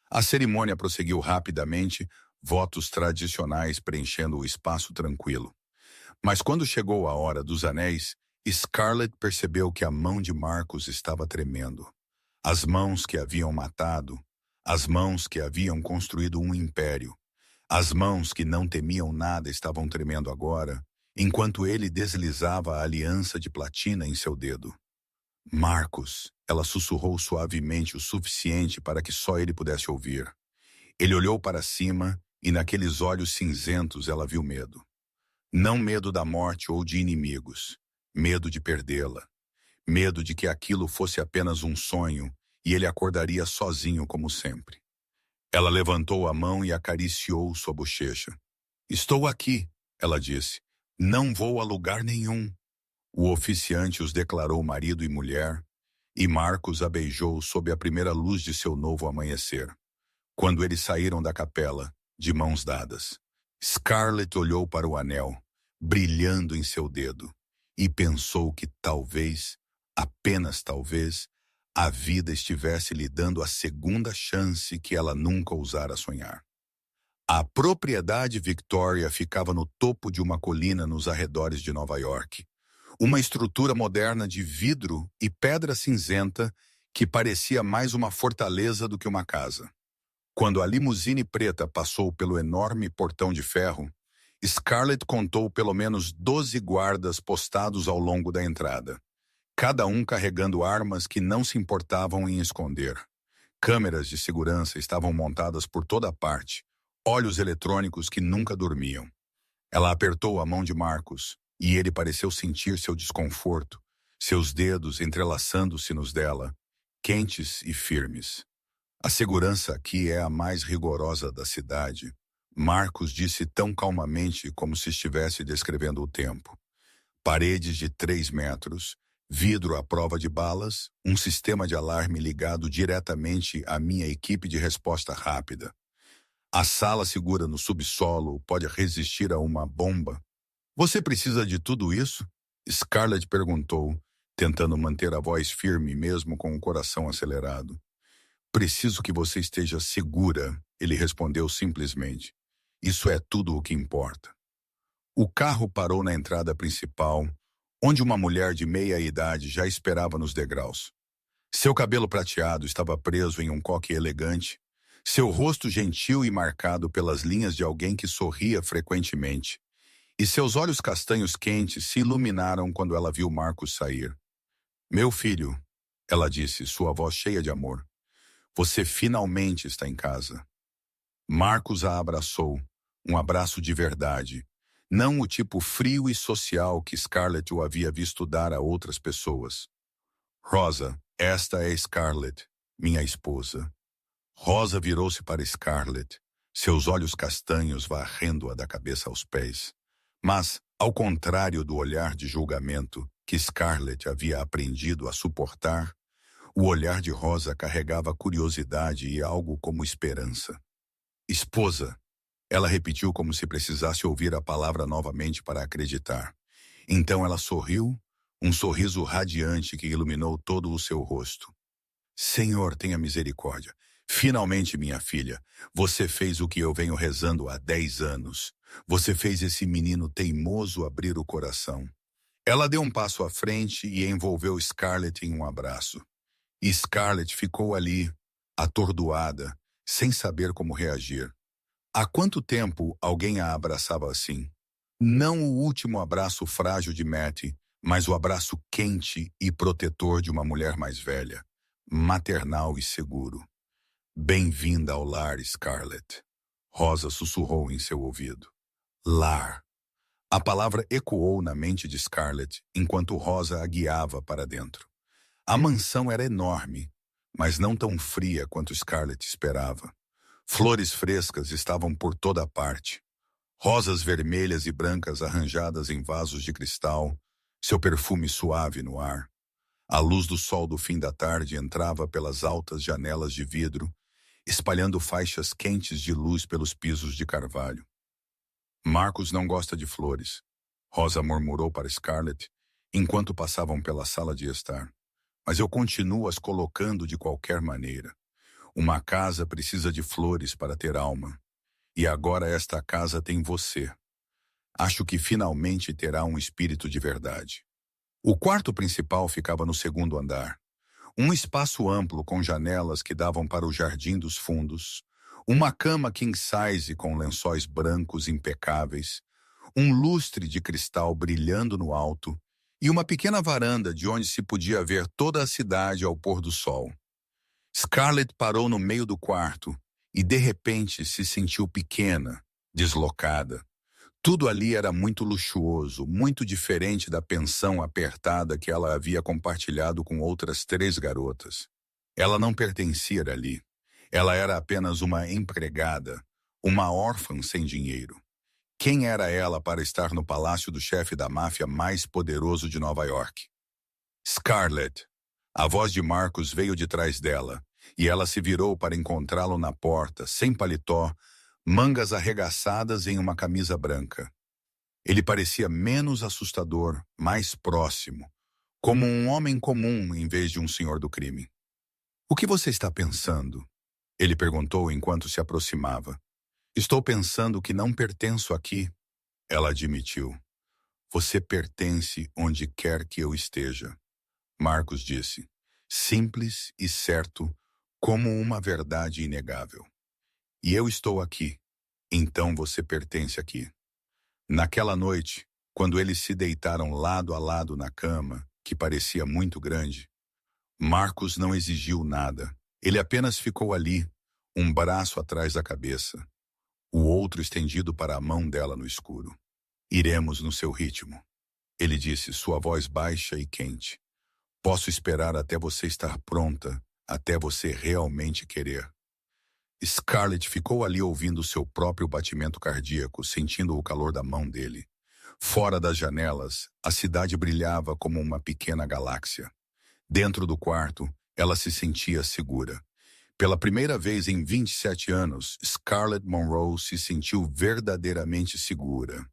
A cerimônia prosseguiu rapidamente, votos tradicionais preenchendo o espaço tranquilo. Mas quando chegou a hora dos anéis, Scarlett percebeu que a mão de Marcos estava tremendo. As mãos que haviam matado, as mãos que haviam construído um império, as mãos que não temiam nada estavam tremendo agora, enquanto ele deslizava a aliança de platina em seu dedo. Marcos, ela sussurrou suavemente o suficiente para que só ele pudesse ouvir. Ele olhou para cima e naqueles olhos cinzentos ela viu medo. Não medo da morte ou de inimigos, medo de perdê-la. Medo de que aquilo fosse apenas um sonho e ele acordaria sozinho como sempre. Ela levantou a mão e acariciou sua bochecha. Estou aqui, ela disse. Não vou a lugar nenhum. O oficiante os declarou marido e mulher, e Marcos a beijou sob a primeira luz de seu novo amanhecer, quando eles saíram da capela, de mãos dadas. Scarlett olhou para o anel, brilhando em seu dedo, e pensou que talvez, apenas talvez, a vida estivesse lhe dando a segunda chance que ela nunca ousara sonhar. A propriedade Victoria ficava no topo de uma colina nos arredores de Nova York. Uma estrutura moderna de vidro e pedra cinzenta que parecia mais uma fortaleza do que uma casa. Quando a limusine preta passou pelo enorme portão de ferro, Scarlett contou pelo menos 12 guardas postados ao longo da entrada, cada um carregando armas que não se importavam em esconder. Câmeras de segurança estavam montadas por toda parte, olhos eletrônicos que nunca dormiam. Ela apertou a mão de Marcos, e ele pareceu sentir seu desconforto, seus dedos entrelaçando-se nos dela, quentes e firmes. A segurança aqui é a mais rigorosa da cidade, Marcos disse tão calmamente como se estivesse descrevendo o tempo. Paredes de 3 metros, vidro à prova de balas, um sistema de alarme ligado diretamente à minha equipe de resposta rápida. A sala segura no subsolo pode resistir a uma bomba. Você precisa de tudo isso? Scarlett perguntou, tentando manter a voz firme mesmo com o coração acelerado. Preciso que você esteja segura, ele respondeu simplesmente. Isso é tudo o que importa. O carro parou na entrada principal, onde uma mulher de meia idade já esperava nos degraus. Seu cabelo prateado estava preso em um coque elegante, seu rosto gentil e marcado pelas linhas de alguém que sorria frequentemente, e seus olhos castanhos quentes se iluminaram quando ela viu Marcos sair. Meu filho, ela disse, sua voz cheia de amor, você finalmente está em casa. Marcos a abraçou, um abraço de verdade, não o tipo frio e social que Scarlett o havia visto dar a outras pessoas. Rosa, esta é Scarlett, minha esposa. Rosa virou-se para Scarlett, seus olhos castanhos varrendo-a da cabeça aos pés. Mas, ao contrário do olhar de julgamento que Scarlett havia aprendido a suportar, o olhar de Rosa carregava curiosidade e algo como esperança. Esposa, ela repetiu como se precisasse ouvir a palavra novamente para acreditar. Então ela sorriu, um sorriso radiante que iluminou todo o seu rosto. Senhor, tenha misericórdia. Finalmente, minha filha, você fez o que eu venho rezando há 10 anos. Você fez esse menino teimoso abrir o coração. Ela deu um passo à frente e envolveu Scarlett em um abraço. E Scarlett ficou ali, atordoada, sem saber como reagir. Há quanto tempo alguém a abraçava assim? Não o último abraço frágil de Matty, mas o abraço quente e protetor de uma mulher mais velha, maternal e seguro. Bem-vinda ao lar, Scarlett. Rosa sussurrou em seu ouvido. Lar. A palavra ecoou na mente de Scarlett enquanto Rosa a guiava para dentro. A mansão era enorme, mas não tão fria quanto Scarlett esperava. Flores frescas estavam por toda parte. Rosas vermelhas e brancas arranjadas em vasos de cristal, seu perfume suave no ar. A luz do sol do fim da tarde entrava pelas altas janelas de vidro, espalhando faixas quentes de luz pelos pisos de carvalho. Marcos não gosta de flores, Rosa murmurou para Scarlett, enquanto passavam pela sala de estar. Mas eu continuo as colocando de qualquer maneira. Uma casa precisa de flores para ter alma. E agora esta casa tem você. Acho que finalmente terá um espírito de verdade. O quarto principal ficava no segundo andar. Um espaço amplo com janelas que davam para o jardim dos fundos, uma cama king size com lençóis brancos impecáveis, um lustre de cristal brilhando no alto e uma pequena varanda de onde se podia ver toda a cidade ao pôr do sol. Scarlett parou no meio do quarto e de repente se sentiu pequena, deslocada. Tudo ali era muito luxuoso, muito diferente da pensão apertada que ela havia compartilhado com outras 3 garotas. Ela não pertencia ali. Ela era apenas uma empregada, uma órfã sem dinheiro. Quem era ela para estar no palácio do chefe da máfia mais poderoso de Nova York? Scarlett. A voz de Marcos veio de trás dela, e ela se virou para encontrá-lo na porta, sem paletó, mangas arregaçadas em uma camisa branca. Ele parecia menos assustador, mais próximo, como um homem comum em vez de um senhor do crime. "O que você está pensando?" Ele perguntou enquanto se aproximava. "Estou pensando que não pertenço aqui", ela admitiu. "Você pertence onde quer que eu esteja", Marcos disse, simples e certo como uma verdade inegável. "E eu estou aqui, então você pertence aqui." Naquela noite, quando eles se deitaram lado a lado na cama, que parecia muito grande, Marcos não exigiu nada. Ele apenas ficou ali, um braço atrás da cabeça, o outro estendido para a mão dela no escuro. "Iremos no seu ritmo", ele disse, sua voz baixa e quente. "Posso esperar até você estar pronta, até você realmente querer." Scarlett ficou ali ouvindo seu próprio batimento cardíaco, sentindo o calor da mão dele. Fora das janelas, a cidade brilhava como uma pequena galáxia. Dentro do quarto, ela se sentia segura. Pela primeira vez em 27 anos, Scarlett Monroe se sentiu verdadeiramente segura.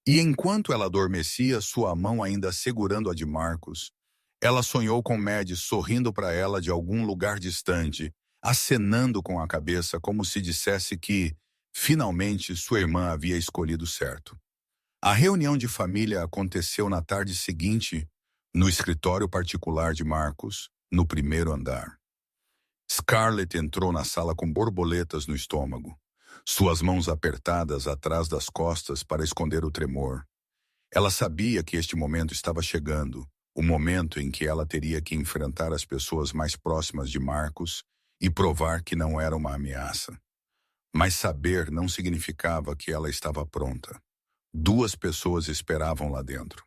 E enquanto ela adormecia, sua mão ainda segurando a de Marcos, ela sonhou com Maddie sorrindo para ela de algum lugar distante, acenando com a cabeça como se dissesse que, finalmente, sua irmã havia escolhido certo. A reunião de família aconteceu na tarde seguinte, no escritório particular de Marcos, no primeiro andar. Scarlett entrou na sala com borboletas no estômago, suas mãos apertadas atrás das costas para esconder o tremor. Ela sabia que este momento estava chegando, o momento em que ela teria que enfrentar as pessoas mais próximas de Marcos e provar que não era uma ameaça. Mas saber não significava que ela estava pronta. 2 pessoas esperavam lá dentro.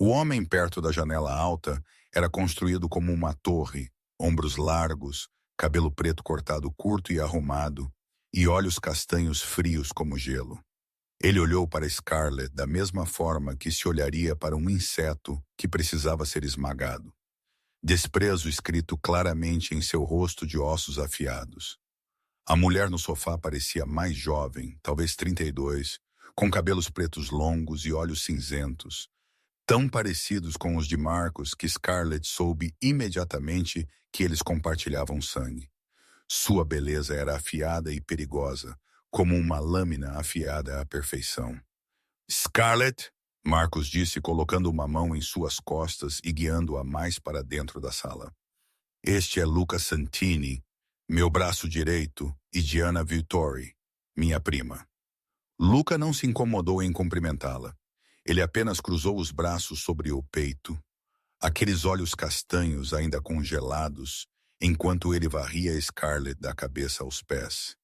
O homem perto da janela alta era construído como uma torre, ombros largos, cabelo preto cortado curto e arrumado, e olhos castanhos frios como gelo. Ele olhou para Scarlett da mesma forma que se olharia para um inseto que precisava ser esmagado. Desprezo escrito claramente em seu rosto de ossos afiados. A mulher no sofá parecia mais jovem, talvez 32, com cabelos pretos longos e olhos cinzentos, tão parecidos com os de Marcos que Scarlett soube imediatamente que eles compartilhavam sangue. Sua beleza era afiada e perigosa, como uma lâmina afiada à perfeição. "Scarlett", Marcos disse, colocando uma mão em suas costas e guiando-a mais para dentro da sala. "Este é Luca Santini, meu braço direito, e Diana Vittori, minha prima. Luca não se incomodou em cumprimentá-la. Ele apenas cruzou os braços sobre o peito, aqueles olhos castanhos ainda congelados, enquanto ele varria Scarlett da cabeça aos pés.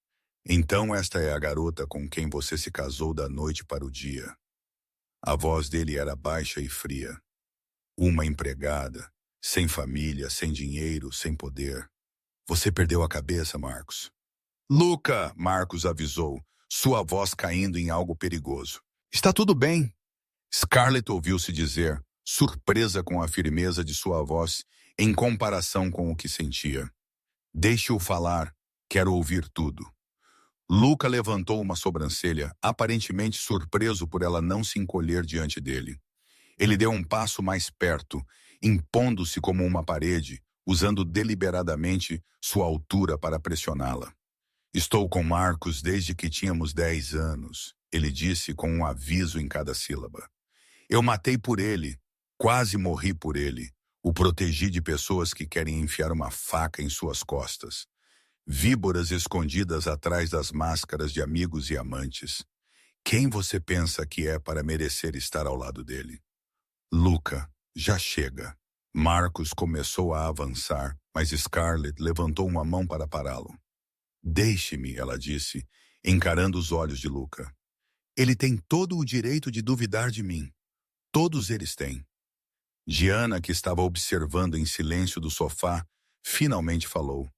Então esta é a garota com quem você se casou da noite para o dia. A voz dele era baixa e fria. Uma empregada, sem família, sem dinheiro, sem poder. Você perdeu a cabeça, Marcos. Luca, Marcos avisou, sua voz caindo em algo perigoso. Está tudo bem. Scarlett ouviu-se dizer, surpresa com a firmeza de sua voz em comparação com o que sentia. Deixe-o falar, quero ouvir tudo. Luca levantou uma sobrancelha, aparentemente surpreso por ela não se encolher diante dele. Ele deu um passo mais perto, impondo-se como uma parede, usando deliberadamente sua altura para pressioná-la. Estou com Marcos desde que tínhamos 10 anos, ele disse com um aviso em cada sílaba. Eu matei por ele, quase morri por ele, o protegi de pessoas que querem enfiar uma faca em suas costas. Víboras escondidas atrás das máscaras de amigos e amantes. Quem você pensa que é para merecer estar ao lado dele? Luca, já chega. Marcos começou a avançar, mas Scarlett levantou uma mão para pará-lo. Deixe-me, ela disse, encarando os olhos de Luca. Ele tem todo o direito de duvidar de mim. Todos eles têm. Diana, que estava observando em silêncio do sofá, finalmente falou.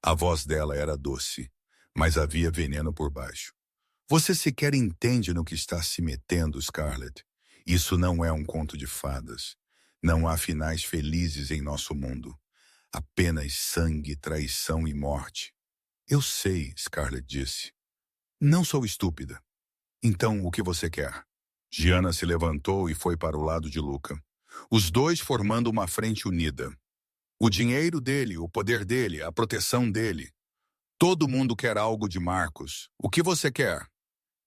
A voz dela era doce, mas havia veneno por baixo. Você sequer entende no que está se metendo, Scarlett. Isso não é um conto de fadas. Não há finais felizes em nosso mundo. Apenas sangue, traição e morte. Eu sei, Scarlett disse. Não sou estúpida. Então, o que você quer? Diana se levantou e foi para o lado de Luca. Os dois formando uma frente unida. O dinheiro dele, o poder dele, a proteção dele. Todo mundo quer algo de Marcos. O que você quer?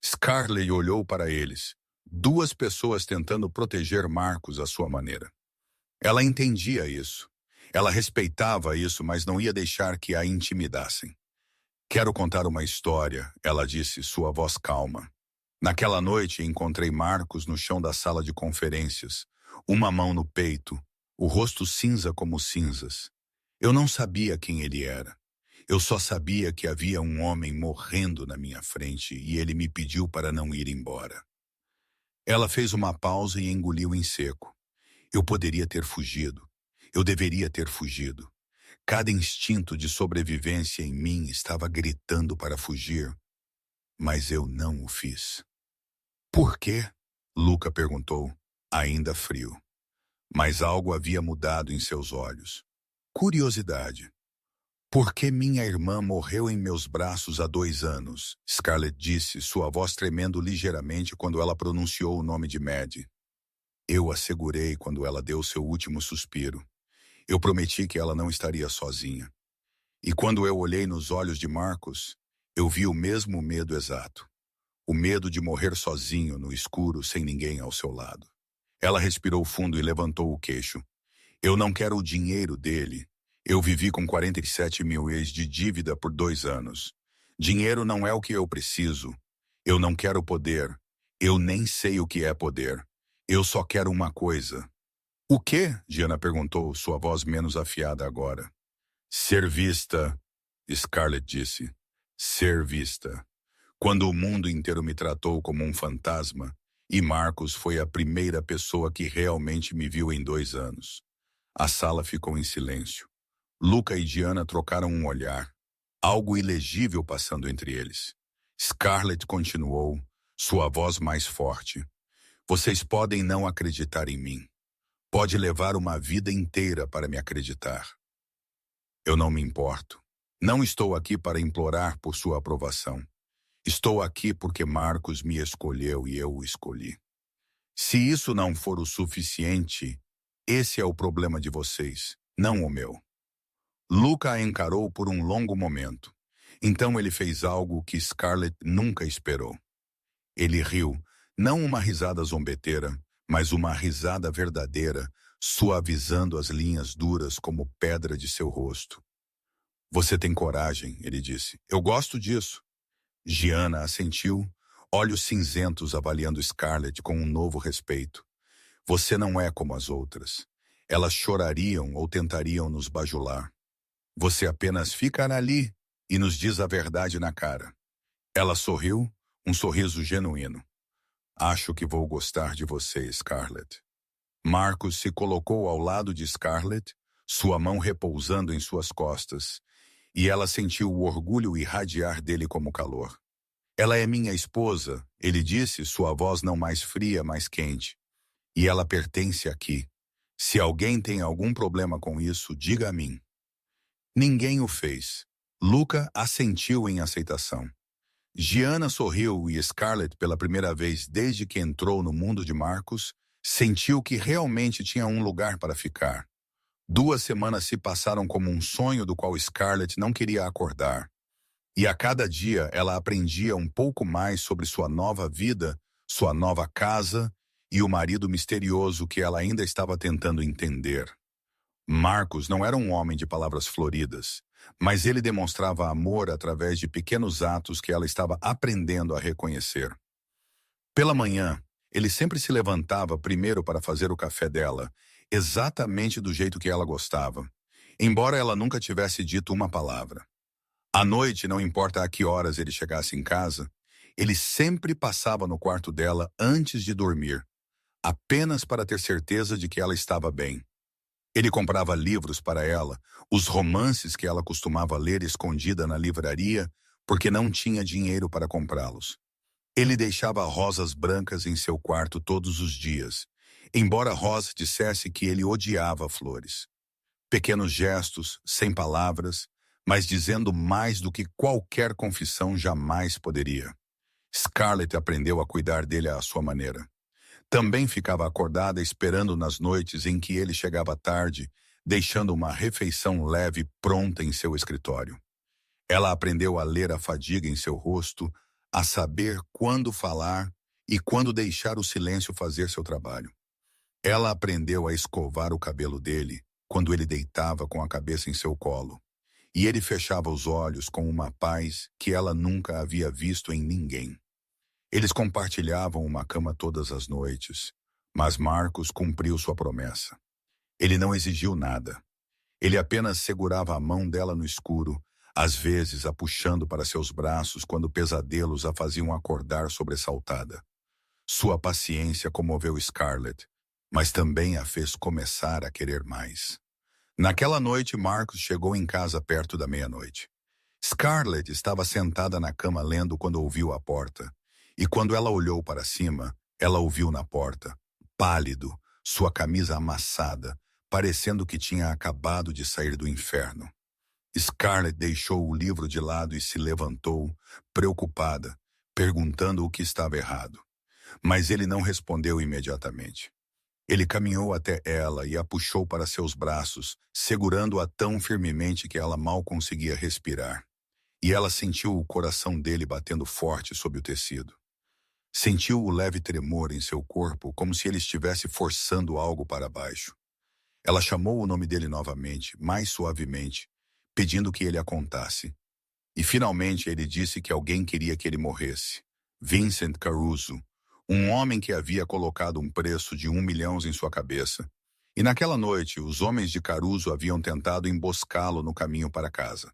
Scarlett olhou para eles. Duas pessoas tentando proteger Marcos à sua maneira. Ela entendia isso. Ela respeitava isso, mas não ia deixar que a intimidassem. Quero contar uma história, ela disse, sua voz calma. Naquela noite encontrei Marcos no chão da sala de conferências, uma mão no peito, o rosto cinza como cinzas. Eu não sabia quem ele era. Eu só sabia que havia um homem morrendo na minha frente e ele me pediu para não ir embora. Ela fez uma pausa e engoliu em seco. Eu poderia ter fugido. Eu deveria ter fugido. Cada instinto de sobrevivência em mim estava gritando para fugir, mas eu não o fiz. Por quê? Luca perguntou, ainda frio. Mas algo havia mudado em seus olhos. Curiosidade. Por que minha irmã morreu em meus braços há 2 anos? Scarlett disse, sua voz tremendo ligeiramente quando ela pronunciou o nome de Maddie. Eu a segurei quando ela deu seu último suspiro. Eu prometi que ela não estaria sozinha. E quando eu olhei nos olhos de Marcos, eu vi o mesmo medo exato. O medo de morrer sozinho no escuro sem ninguém ao seu lado. Ela respirou fundo e levantou o queixo. Eu não quero o dinheiro dele. Eu vivi com 47 mil de dívida por 2 anos. Dinheiro não é o que eu preciso. Eu não quero poder. Eu nem sei o que é poder. Eu só quero uma coisa. O quê? Diana perguntou, sua voz menos afiada agora. Ser vista, Scarlett disse. Ser vista. Quando o mundo inteiro me tratou como um fantasma, e Marcos foi a primeira pessoa que realmente me viu em 2 anos. A sala ficou em silêncio. Luca e Diana trocaram um olhar, algo ilegível passando entre eles. Scarlett continuou, sua voz mais forte. Vocês podem não acreditar em mim. Pode levar uma vida inteira para me acreditar. Eu não me importo. Não estou aqui para implorar por sua aprovação. Estou aqui porque Marcos me escolheu e eu o escolhi. Se isso não for o suficiente, esse é o problema de vocês, não o meu. Luca a encarou por um longo momento. Então ele fez algo que Scarlett nunca esperou. Ele riu, não uma risada zombeteira, mas uma risada verdadeira, suavizando as linhas duras como pedra de seu rosto. Você tem coragem, ele disse. Eu gosto disso. Gianna assentiu, olhos cinzentos avaliando Scarlett com um novo respeito. Você não é como as outras. Elas chorariam ou tentariam nos bajular. Você apenas fica ali e nos diz a verdade na cara. Ela sorriu, um sorriso genuíno. Acho que vou gostar de você, Scarlett. Marcus se colocou ao lado de Scarlett, sua mão repousando em suas costas, e ela sentiu o orgulho irradiar dele como calor. Ela é minha esposa, ele disse, sua voz não mais fria, mais quente. E ela pertence aqui. Se alguém tem algum problema com isso, diga a mim. Ninguém o fez. Luca assentiu em aceitação. Gianna sorriu e Scarlett, pela primeira vez desde que entrou no mundo de Marcus, sentiu que realmente tinha um lugar para ficar. 2 semanas se passaram como um sonho do qual Scarlett não queria acordar. E a cada dia ela aprendia um pouco mais sobre sua nova vida, sua nova casa e o marido misterioso que ela ainda estava tentando entender. Marcus não era um homem de palavras floridas, mas ele demonstrava amor através de pequenos atos que ela estava aprendendo a reconhecer. Pela manhã, ele sempre se levantava primeiro para fazer o café dela, exatamente do jeito que ela gostava, embora ela nunca tivesse dito uma palavra. À noite, não importa a que horas ele chegasse em casa, ele sempre passava no quarto dela antes de dormir, apenas para ter certeza de que ela estava bem. Ele comprava livros para ela, os romances que ela costumava ler escondida na livraria, porque não tinha dinheiro para comprá-los. Ele deixava rosas brancas em seu quarto todos os dias, embora Rosa dissesse que ele odiava flores. Pequenos gestos, sem palavras, mas dizendo mais do que qualquer confissão jamais poderia. Scarlett aprendeu a cuidar dele à sua maneira. Também ficava acordada esperando nas noites em que ele chegava tarde, deixando uma refeição leve pronta em seu escritório. Ela aprendeu a ler a fadiga em seu rosto, a saber quando falar e quando deixar o silêncio fazer seu trabalho. Ela aprendeu a escovar o cabelo dele quando ele deitava com a cabeça em seu colo, e ele fechava os olhos com uma paz que ela nunca havia visto em ninguém. Eles compartilhavam uma cama todas as noites, mas Marcus cumpriu sua promessa. Ele não exigiu nada. Ele apenas segurava a mão dela no escuro, às vezes a puxando para seus braços quando pesadelos a faziam acordar sobressaltada. Sua paciência comoveu Scarlett, mas também a fez começar a querer mais. Naquela noite, Marcus chegou em casa perto da meia-noite. Scarlett estava sentada na cama lendo quando ouviu a porta. E quando ela olhou para cima, ela o viu na porta, pálido, sua camisa amassada, parecendo que tinha acabado de sair do inferno. Scarlett deixou o livro de lado e se levantou, preocupada, perguntando o que estava errado. Mas ele não respondeu imediatamente. Ele caminhou até ela e a puxou para seus braços, segurando-a tão firmemente que ela mal conseguia respirar. E ela sentiu o coração dele batendo forte sob o tecido. Sentiu o leve tremor em seu corpo, como se ele estivesse forçando algo para baixo. Ela chamou o nome dele novamente, mais suavemente, pedindo que ele a contasse. E finalmente ele disse que alguém queria que ele morresse. Vincent Caruso, um homem que havia colocado um preço de 1 milhão em sua cabeça. E naquela noite, os homens de Caruso haviam tentado emboscá-lo no caminho para casa.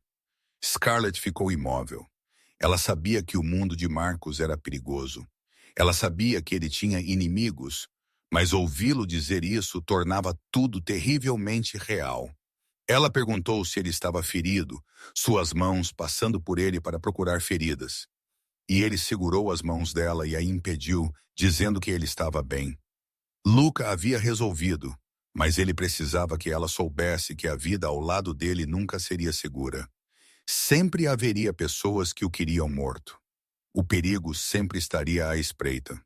Scarlett ficou imóvel. Ela sabia que o mundo de Marcus era perigoso. Ela sabia que ele tinha inimigos, mas ouvi-lo dizer isso tornava tudo terrivelmente real. Ela perguntou se ele estava ferido, suas mãos passando por ele para procurar feridas. E ele segurou as mãos dela e a impediu, dizendo que ele estava bem. Luca havia resolvido, mas ele precisava que ela soubesse que a vida ao lado dele nunca seria segura. Sempre haveria pessoas que o queriam morto. O perigo sempre estaria à espreita.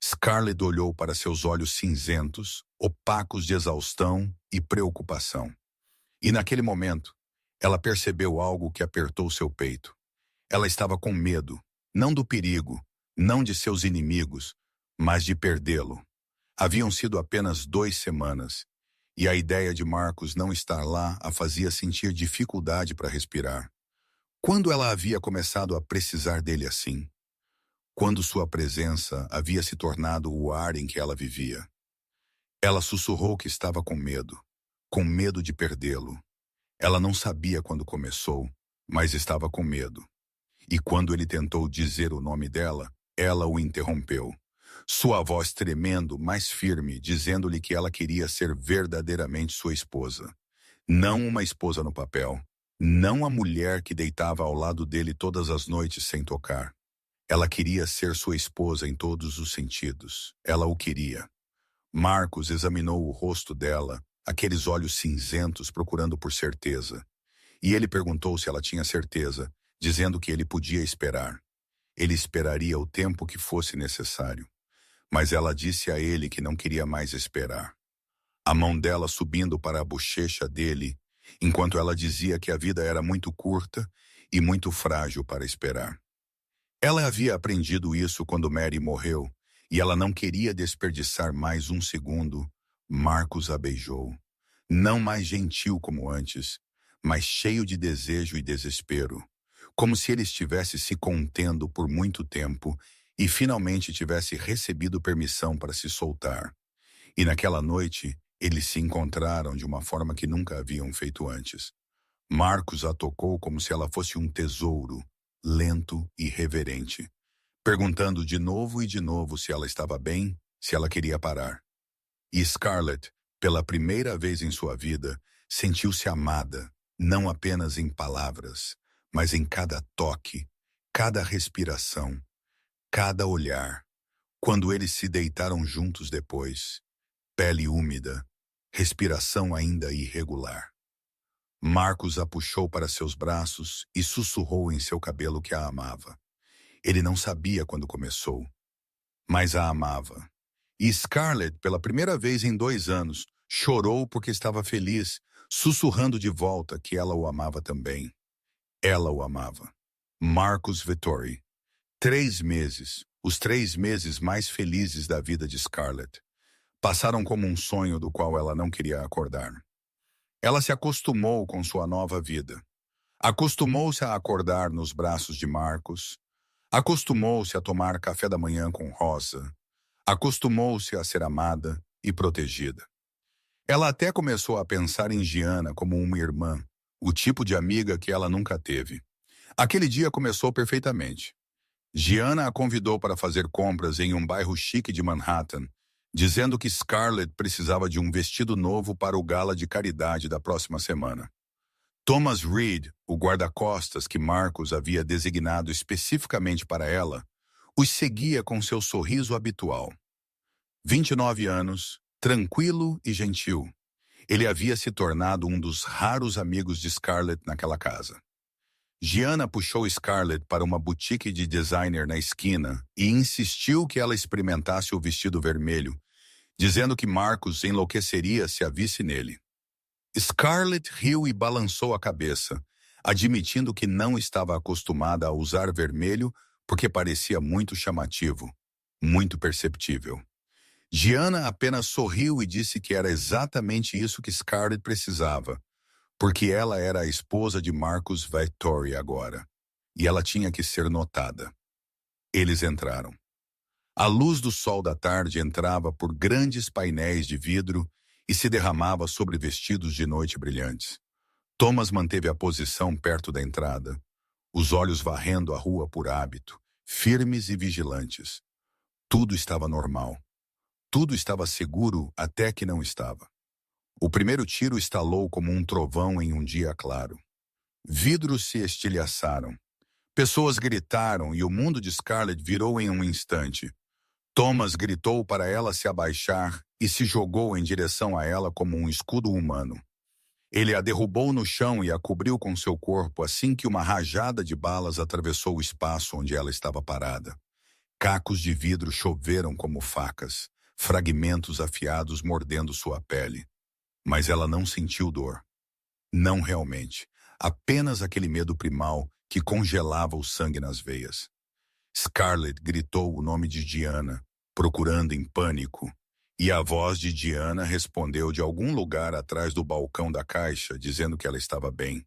Scarlett olhou para seus olhos cinzentos, opacos de exaustão e preocupação. E naquele momento, ela percebeu algo que apertou seu peito. Ela estava com medo, não do perigo, não de seus inimigos, mas de perdê-lo. Haviam sido apenas 2 semanas, e a ideia de Marcus não estar lá a fazia sentir dificuldade para respirar. Quando ela havia começado a precisar dele assim? Quando sua presença havia se tornado o ar em que ela vivia? Ela sussurrou que estava com medo de perdê-lo. Ela não sabia quando começou, mas estava com medo. E quando ele tentou dizer o nome dela, ela o interrompeu. Sua voz tremendo, mais firme, dizendo-lhe que ela queria ser verdadeiramente sua esposa. Não uma esposa no papel. Não a mulher que deitava ao lado dele todas as noites sem tocar. Ela queria ser sua esposa em todos os sentidos. Ela o queria. Marcos examinou o rosto dela, aqueles olhos cinzentos procurando por certeza. E ele perguntou se ela tinha certeza, dizendo que ele podia esperar. Ele esperaria o tempo que fosse necessário. Mas ela disse a ele que não queria mais esperar. A mão dela subindo para a bochecha dele, enquanto ela dizia que a vida era muito curta e muito frágil para esperar. Ela havia aprendido isso quando Mary morreu, e ela não queria desperdiçar mais um segundo. Marcos a beijou. Não mais gentil como antes, mas cheio de desejo e desespero. Como se ele estivesse se contendo por muito tempo e finalmente tivesse recebido permissão para se soltar. E naquela noite, eles se encontraram de uma forma que nunca haviam feito antes. Marcos a tocou como se ela fosse um tesouro, lento e reverente, perguntando de novo e de novo se ela estava bem, se ela queria parar. E Scarlett, pela primeira vez em sua vida, sentiu-se amada, não apenas em palavras, mas em cada toque, cada respiração, cada olhar. Quando eles se deitaram juntos depois, pele úmida, respiração ainda irregular. Marcos a puxou para seus braços e sussurrou em seu cabelo que a amava. Ele não sabia quando começou, mas a amava. E Scarlett, pela primeira vez em 2 anos, chorou porque estava feliz, sussurrando de volta que ela o amava também. Ela o amava. Marcus Vettori. 3 meses, os 3 meses mais felizes da vida de Scarlett. Passaram como um sonho do qual ela não queria acordar. Ela se acostumou com sua nova vida. Acostumou-se a acordar nos braços de Marcos. Acostumou-se a tomar café da manhã com Rosa. Acostumou-se a ser amada e protegida. Ela até começou a pensar em Gianna como uma irmã, o tipo de amiga que ela nunca teve. Aquele dia começou perfeitamente. Gianna a convidou para fazer compras em um bairro chique de Manhattan, dizendo que Scarlett precisava de um vestido novo para o gala de caridade da próxima semana. Thomas Reed, o guarda-costas que Marcos havia designado especificamente para ela, os seguia com seu sorriso habitual. 29 anos, tranquilo e gentil. Ele havia se tornado um dos raros amigos de Scarlett naquela casa. Gianna puxou Scarlett para uma boutique de designer na esquina e insistiu que ela experimentasse o vestido vermelho, dizendo que Marcos enlouqueceria se a visse nele. Scarlett riu e balançou a cabeça, admitindo que não estava acostumada a usar vermelho porque parecia muito chamativo, muito perceptível. Gianna apenas sorriu e disse que era exatamente isso que Scarlett precisava, porque ela era a esposa de Marcus Vettori agora, e ela tinha que ser notada. Eles entraram. A luz do sol da tarde entrava por grandes painéis de vidro e se derramava sobre vestidos de noite brilhantes. Thomas manteve a posição perto da entrada, os olhos varrendo a rua por hábito, firmes e vigilantes. Tudo estava normal. Tudo estava seguro até que não estava. O primeiro tiro estalou como um trovão em um dia claro. Vidros se estilhaçaram. Pessoas gritaram e o mundo de Scarlett virou em um instante. Thomas gritou para ela se abaixar e se jogou em direção a ela como um escudo humano. Ele a derrubou no chão e a cobriu com seu corpo assim que uma rajada de balas atravessou o espaço onde ela estava parada. Cacos de vidro choveram como facas, fragmentos afiados mordendo sua pele. Mas ela não sentiu dor. Não realmente. Apenas aquele medo primal que congelava o sangue nas veias. Scarlett gritou o nome de Gianna, procurando em pânico, e a voz de Gianna respondeu de algum lugar atrás do balcão da caixa, dizendo que ela estava bem.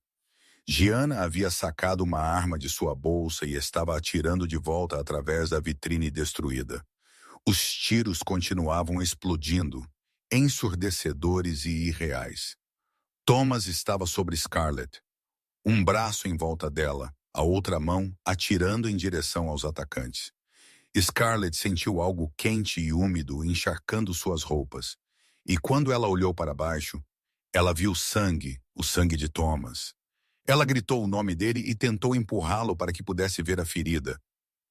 Gianna havia sacado uma arma de sua bolsa e estava atirando de volta através da vitrine destruída. Os tiros continuavam explodindo, ensurdecedores e irreais. Thomas estava sobre Scarlett, um braço em volta dela, a outra mão atirando em direção aos atacantes. Scarlett sentiu algo quente e úmido encharcando suas roupas, e quando ela olhou para baixo, ela viu sangue, o sangue de Thomas. Ela gritou o nome dele e tentou empurrá-lo para que pudesse ver a ferida,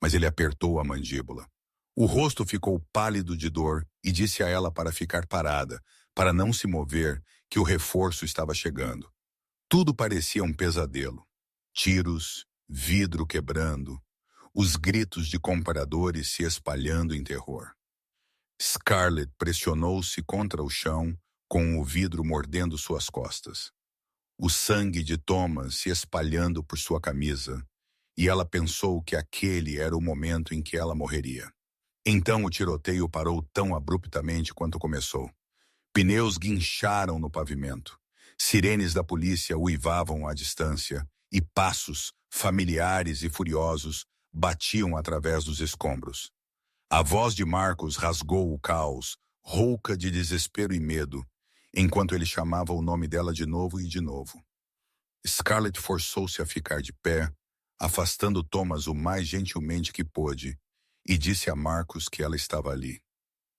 mas ele apertou a mandíbula. O rosto ficou pálido de dor e disse a ela para ficar parada, para não se mover, que o reforço estava chegando. Tudo parecia um pesadelo. Tiros, vidro quebrando, os gritos de compradores se espalhando em terror. Scarlett pressionou-se contra o chão, com o vidro mordendo suas costas. O sangue de Thomas se espalhando por sua camisa, e ela pensou que aquele era o momento em que ela morreria. Então o tiroteio parou tão abruptamente quanto começou. Pneus guincharam no pavimento. Sirenes da polícia uivavam à distância, e passos, familiares e furiosos, batiam através dos escombros. A voz de Marcos rasgou o caos, rouca de desespero e medo, enquanto ele chamava o nome dela de novo e de novo. Scarlett forçou-se a ficar de pé, afastando Thomas o mais gentilmente que pôde, e disse a Marcos que ela estava ali.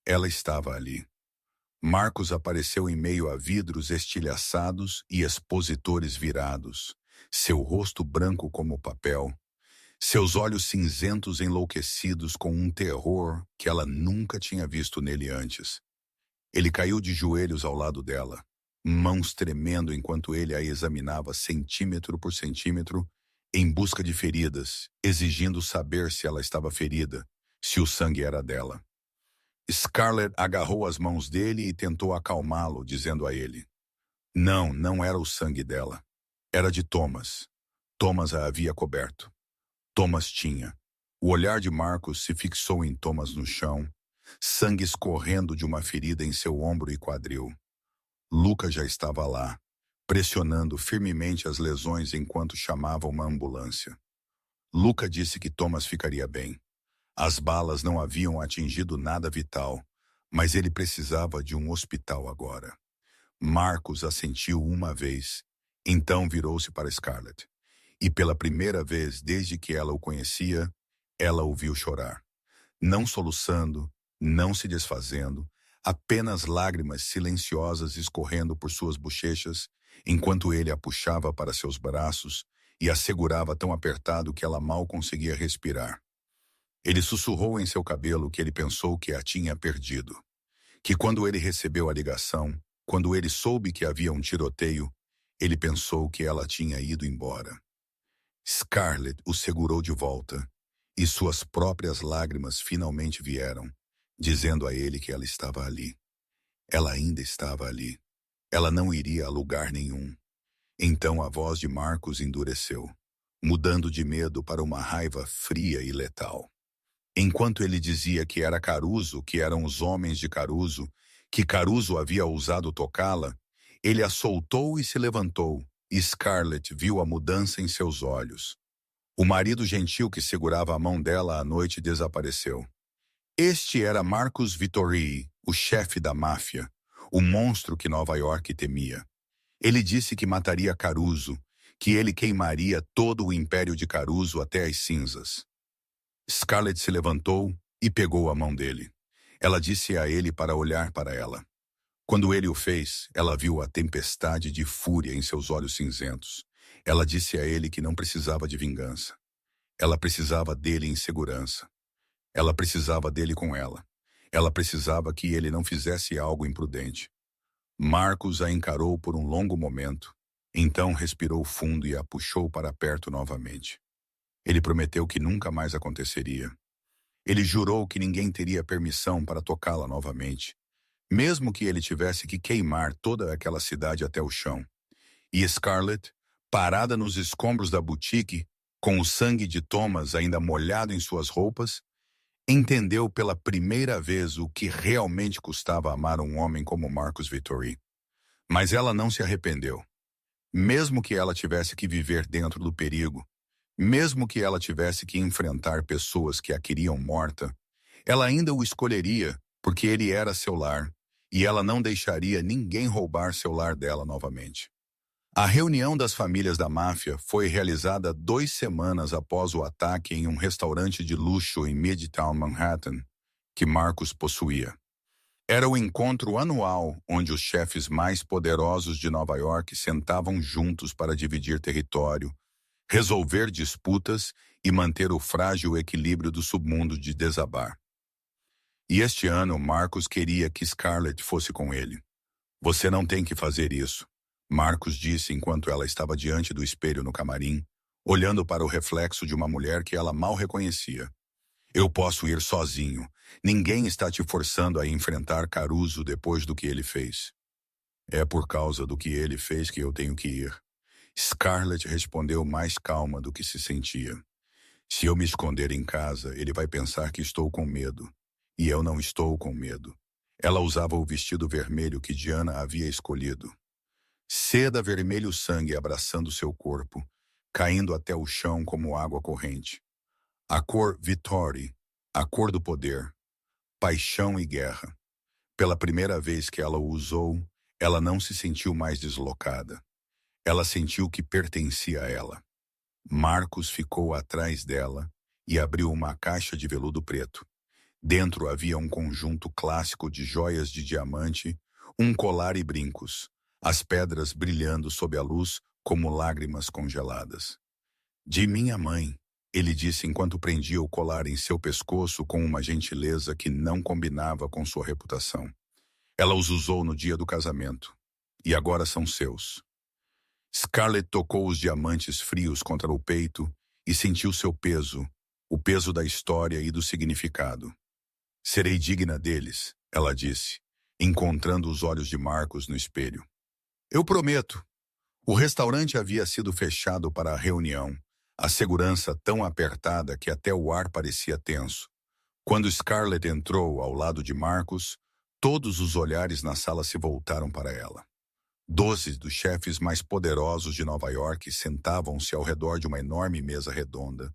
Ela estava ali. Marcos apareceu em meio a vidros estilhaçados e expositores virados, seu rosto branco como papel, seus olhos cinzentos enlouquecidos com um terror que ela nunca tinha visto nele antes. Ele caiu de joelhos ao lado dela, mãos tremendo enquanto ele a examinava centímetro por centímetro, em busca de feridas, exigindo saber se ela estava ferida, se o sangue era dela. Scarlett agarrou as mãos dele e tentou acalmá-lo, dizendo a ele: Não, não era o sangue dela. Era de Thomas. Thomas a havia coberto. Thomas tinha. O olhar de Marcos se fixou em Thomas no chão, sangue escorrendo de uma ferida em seu ombro e quadril. Luca já estava lá, pressionando firmemente as lesões enquanto chamava uma ambulância. Luca disse que Thomas ficaria bem. As balas não haviam atingido nada vital, mas ele precisava de um hospital agora. Marcos assentiu uma vez, então virou-se para Scarlett. E pela primeira vez desde que ela o conhecia, ela o viu chorar. Não soluçando, não se desfazendo, apenas lágrimas silenciosas escorrendo por suas bochechas, enquanto ele a puxava para seus braços e a segurava tão apertado que ela mal conseguia respirar. Ele sussurrou em seu cabelo que ele pensou que a tinha perdido. Que quando ele recebeu a ligação, quando ele soube que havia um tiroteio, ele pensou que ela tinha ido embora. Scarlett o segurou de volta, e suas próprias lágrimas finalmente vieram, dizendo a ele que ela estava ali. Ela ainda estava ali. Ela não iria a lugar nenhum. Então a voz de Marcos endureceu, mudando de medo para uma raiva fria e letal. Enquanto ele dizia que era Caruso, que eram os homens de Caruso, que Caruso havia ousado tocá-la, ele a soltou e se levantou, e Scarlett viu a mudança em seus olhos. O marido gentil que segurava a mão dela à noite desapareceu. Este era Marcus Vittorii, o chefe da máfia, o monstro que Nova York temia. Ele disse que mataria Caruso, que ele queimaria todo o império de Caruso até as cinzas. Scarlett se levantou e pegou a mão dele. Ela disse a ele para olhar para ela. Quando ele o fez, ela viu a tempestade de fúria em seus olhos cinzentos. Ela disse a ele que não precisava de vingança. Ela precisava dele em segurança. Ela precisava dele com ela. Ela precisava que ele não fizesse algo imprudente. Marcos a encarou por um longo momento, então respirou fundo e a puxou para perto novamente. Ele prometeu que nunca mais aconteceria. Ele jurou que ninguém teria permissão para tocá-la novamente, mesmo que ele tivesse que queimar toda aquela cidade até o chão. E Scarlett, parada nos escombros da boutique, com o sangue de Thomas ainda molhado em suas roupas, entendeu pela primeira vez o que realmente custava amar um homem como Marcus Vittorii. Mas ela não se arrependeu. Mesmo que ela tivesse que viver dentro do perigo, mesmo que ela tivesse que enfrentar pessoas que a queriam morta, ela ainda o escolheria porque ele era seu lar, e ela não deixaria ninguém roubar seu lar dela novamente. A reunião das famílias da máfia foi realizada 2 semanas após o ataque em um restaurante de luxo em Midtown Manhattan, que Marcus possuía. Era o encontro anual onde os chefes mais poderosos de Nova York sentavam juntos para dividir território, resolver disputas e manter o frágil equilíbrio do submundo de desabar. E este ano, Marcus queria que Scarlett fosse com ele. Você não tem que fazer isso, Marcus disse enquanto ela estava diante do espelho no camarim, olhando para o reflexo de uma mulher que ela mal reconhecia. Eu posso ir sozinho. Ninguém está te forçando a enfrentar Caruso depois do que ele fez. É por causa do que ele fez que eu tenho que ir. Scarlett respondeu mais calma do que se sentia. Se eu me esconder em casa, ele vai pensar que estou com medo. E eu não estou com medo. Ela usava o vestido vermelho que Diana havia escolhido. Seda vermelho sangue abraçando seu corpo, caindo até o chão como água corrente. A cor Vittori, a cor do poder, paixão e guerra. Pela primeira vez que ela o usou, ela não se sentiu mais deslocada. Ela sentiu que pertencia a ela. Marcus ficou atrás dela e abriu uma caixa de veludo preto. Dentro havia um conjunto clássico de joias de diamante, um colar e brincos, as pedras brilhando sob a luz como lágrimas congeladas. De minha mãe, ele disse enquanto prendia o colar em seu pescoço com uma gentileza que não combinava com sua reputação. Ela os usou no dia do casamento, e agora são seus. Scarlett tocou os diamantes frios contra o peito e sentiu seu peso, o peso da história e do significado. Serei digna deles, ela disse, encontrando os olhos de Marcus no espelho. Eu prometo. O restaurante havia sido fechado para a reunião, a segurança tão apertada que até o ar parecia tenso. Quando Scarlett entrou ao lado de Marcus, todos os olhares na sala se voltaram para ela. 12 dos chefes mais poderosos de Nova York sentavam-se ao redor de uma enorme mesa redonda,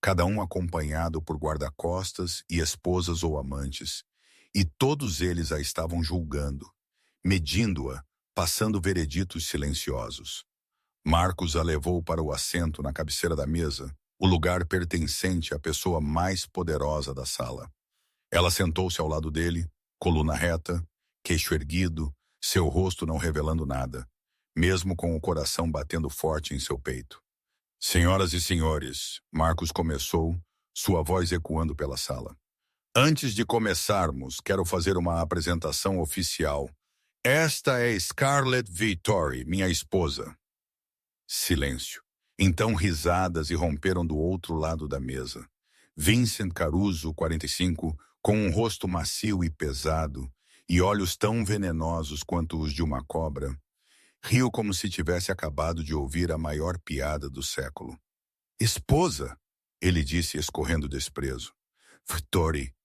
cada um acompanhado por guarda-costas e esposas ou amantes, e todos eles a estavam julgando, medindo-a, passando vereditos silenciosos. Marcus a levou para o assento na cabeceira da mesa, o lugar pertencente à pessoa mais poderosa da sala. Ela sentou-se ao lado dele, coluna reta, queixo erguido, seu rosto não revelando nada, mesmo com o coração batendo forte em seu peito. Senhoras e senhores, Marcus começou, sua voz ecoando pela sala. Antes de começarmos, quero fazer uma apresentação oficial. Esta é Scarlett Vittori, minha esposa. Silêncio. Então risadas irromperam do outro lado da mesa. Vincent Caruso, 45, com um rosto macio e pesado, e olhos tão venenosos quanto os de uma cobra, riu como se tivesse acabado de ouvir a maior piada do século. Esposa, ele disse escorrendo desprezo. Vittori,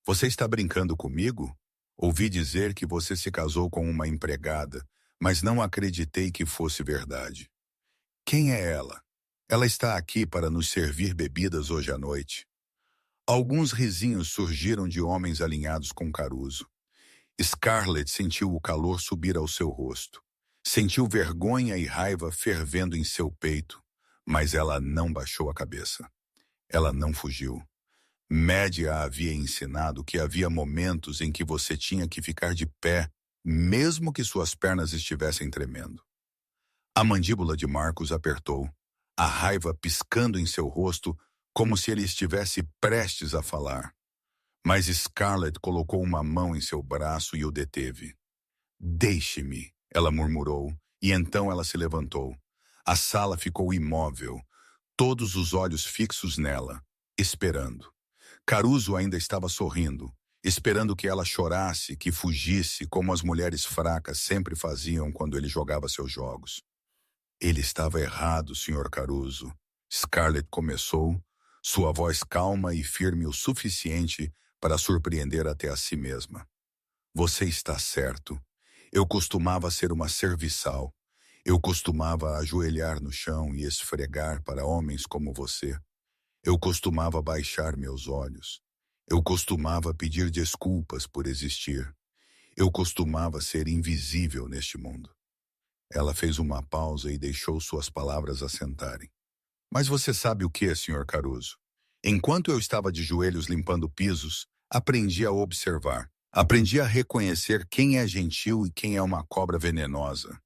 você está brincando comigo? Ouvi dizer que você se casou com uma empregada, mas não acreditei que fosse verdade. Quem é ela? Ela está aqui para nos servir bebidas hoje à noite. Alguns risinhos surgiram de homens alinhados com Caruso. Scarlett sentiu o calor subir ao seu rosto. Sentiu vergonha e raiva fervendo em seu peito, mas ela não baixou a cabeça. Ela não fugiu. Maddie a havia ensinado que havia momentos em que você tinha que ficar de pé, mesmo que suas pernas estivessem tremendo. A mandíbula de Marcus apertou, a raiva piscando em seu rosto como se ele estivesse prestes a falar. Mas Scarlett colocou uma mão em seu braço e o deteve. Deixe-me, ela murmurou, e então ela se levantou. A sala ficou imóvel, todos os olhos fixos nela, esperando. Caruso ainda estava sorrindo, esperando que ela chorasse, que fugisse, como as mulheres fracas sempre faziam quando ele jogava seus jogos. Ele estava errado, Sr. Caruso. Scarlett começou, sua voz calma e firme o suficiente para surpreender até a si mesma. Você está certo. Eu costumava ser uma serviçal. Eu costumava ajoelhar no chão e esfregar para homens como você. Eu costumava baixar meus olhos. Eu costumava pedir desculpas por existir. Eu costumava ser invisível neste mundo. Ela fez uma pausa e deixou suas palavras assentarem. Mas você sabe o que, Sr. Caruso? Enquanto eu estava de joelhos limpando pisos, aprendi a observar. Aprendi a reconhecer quem é gentil e quem é uma cobra venenosa.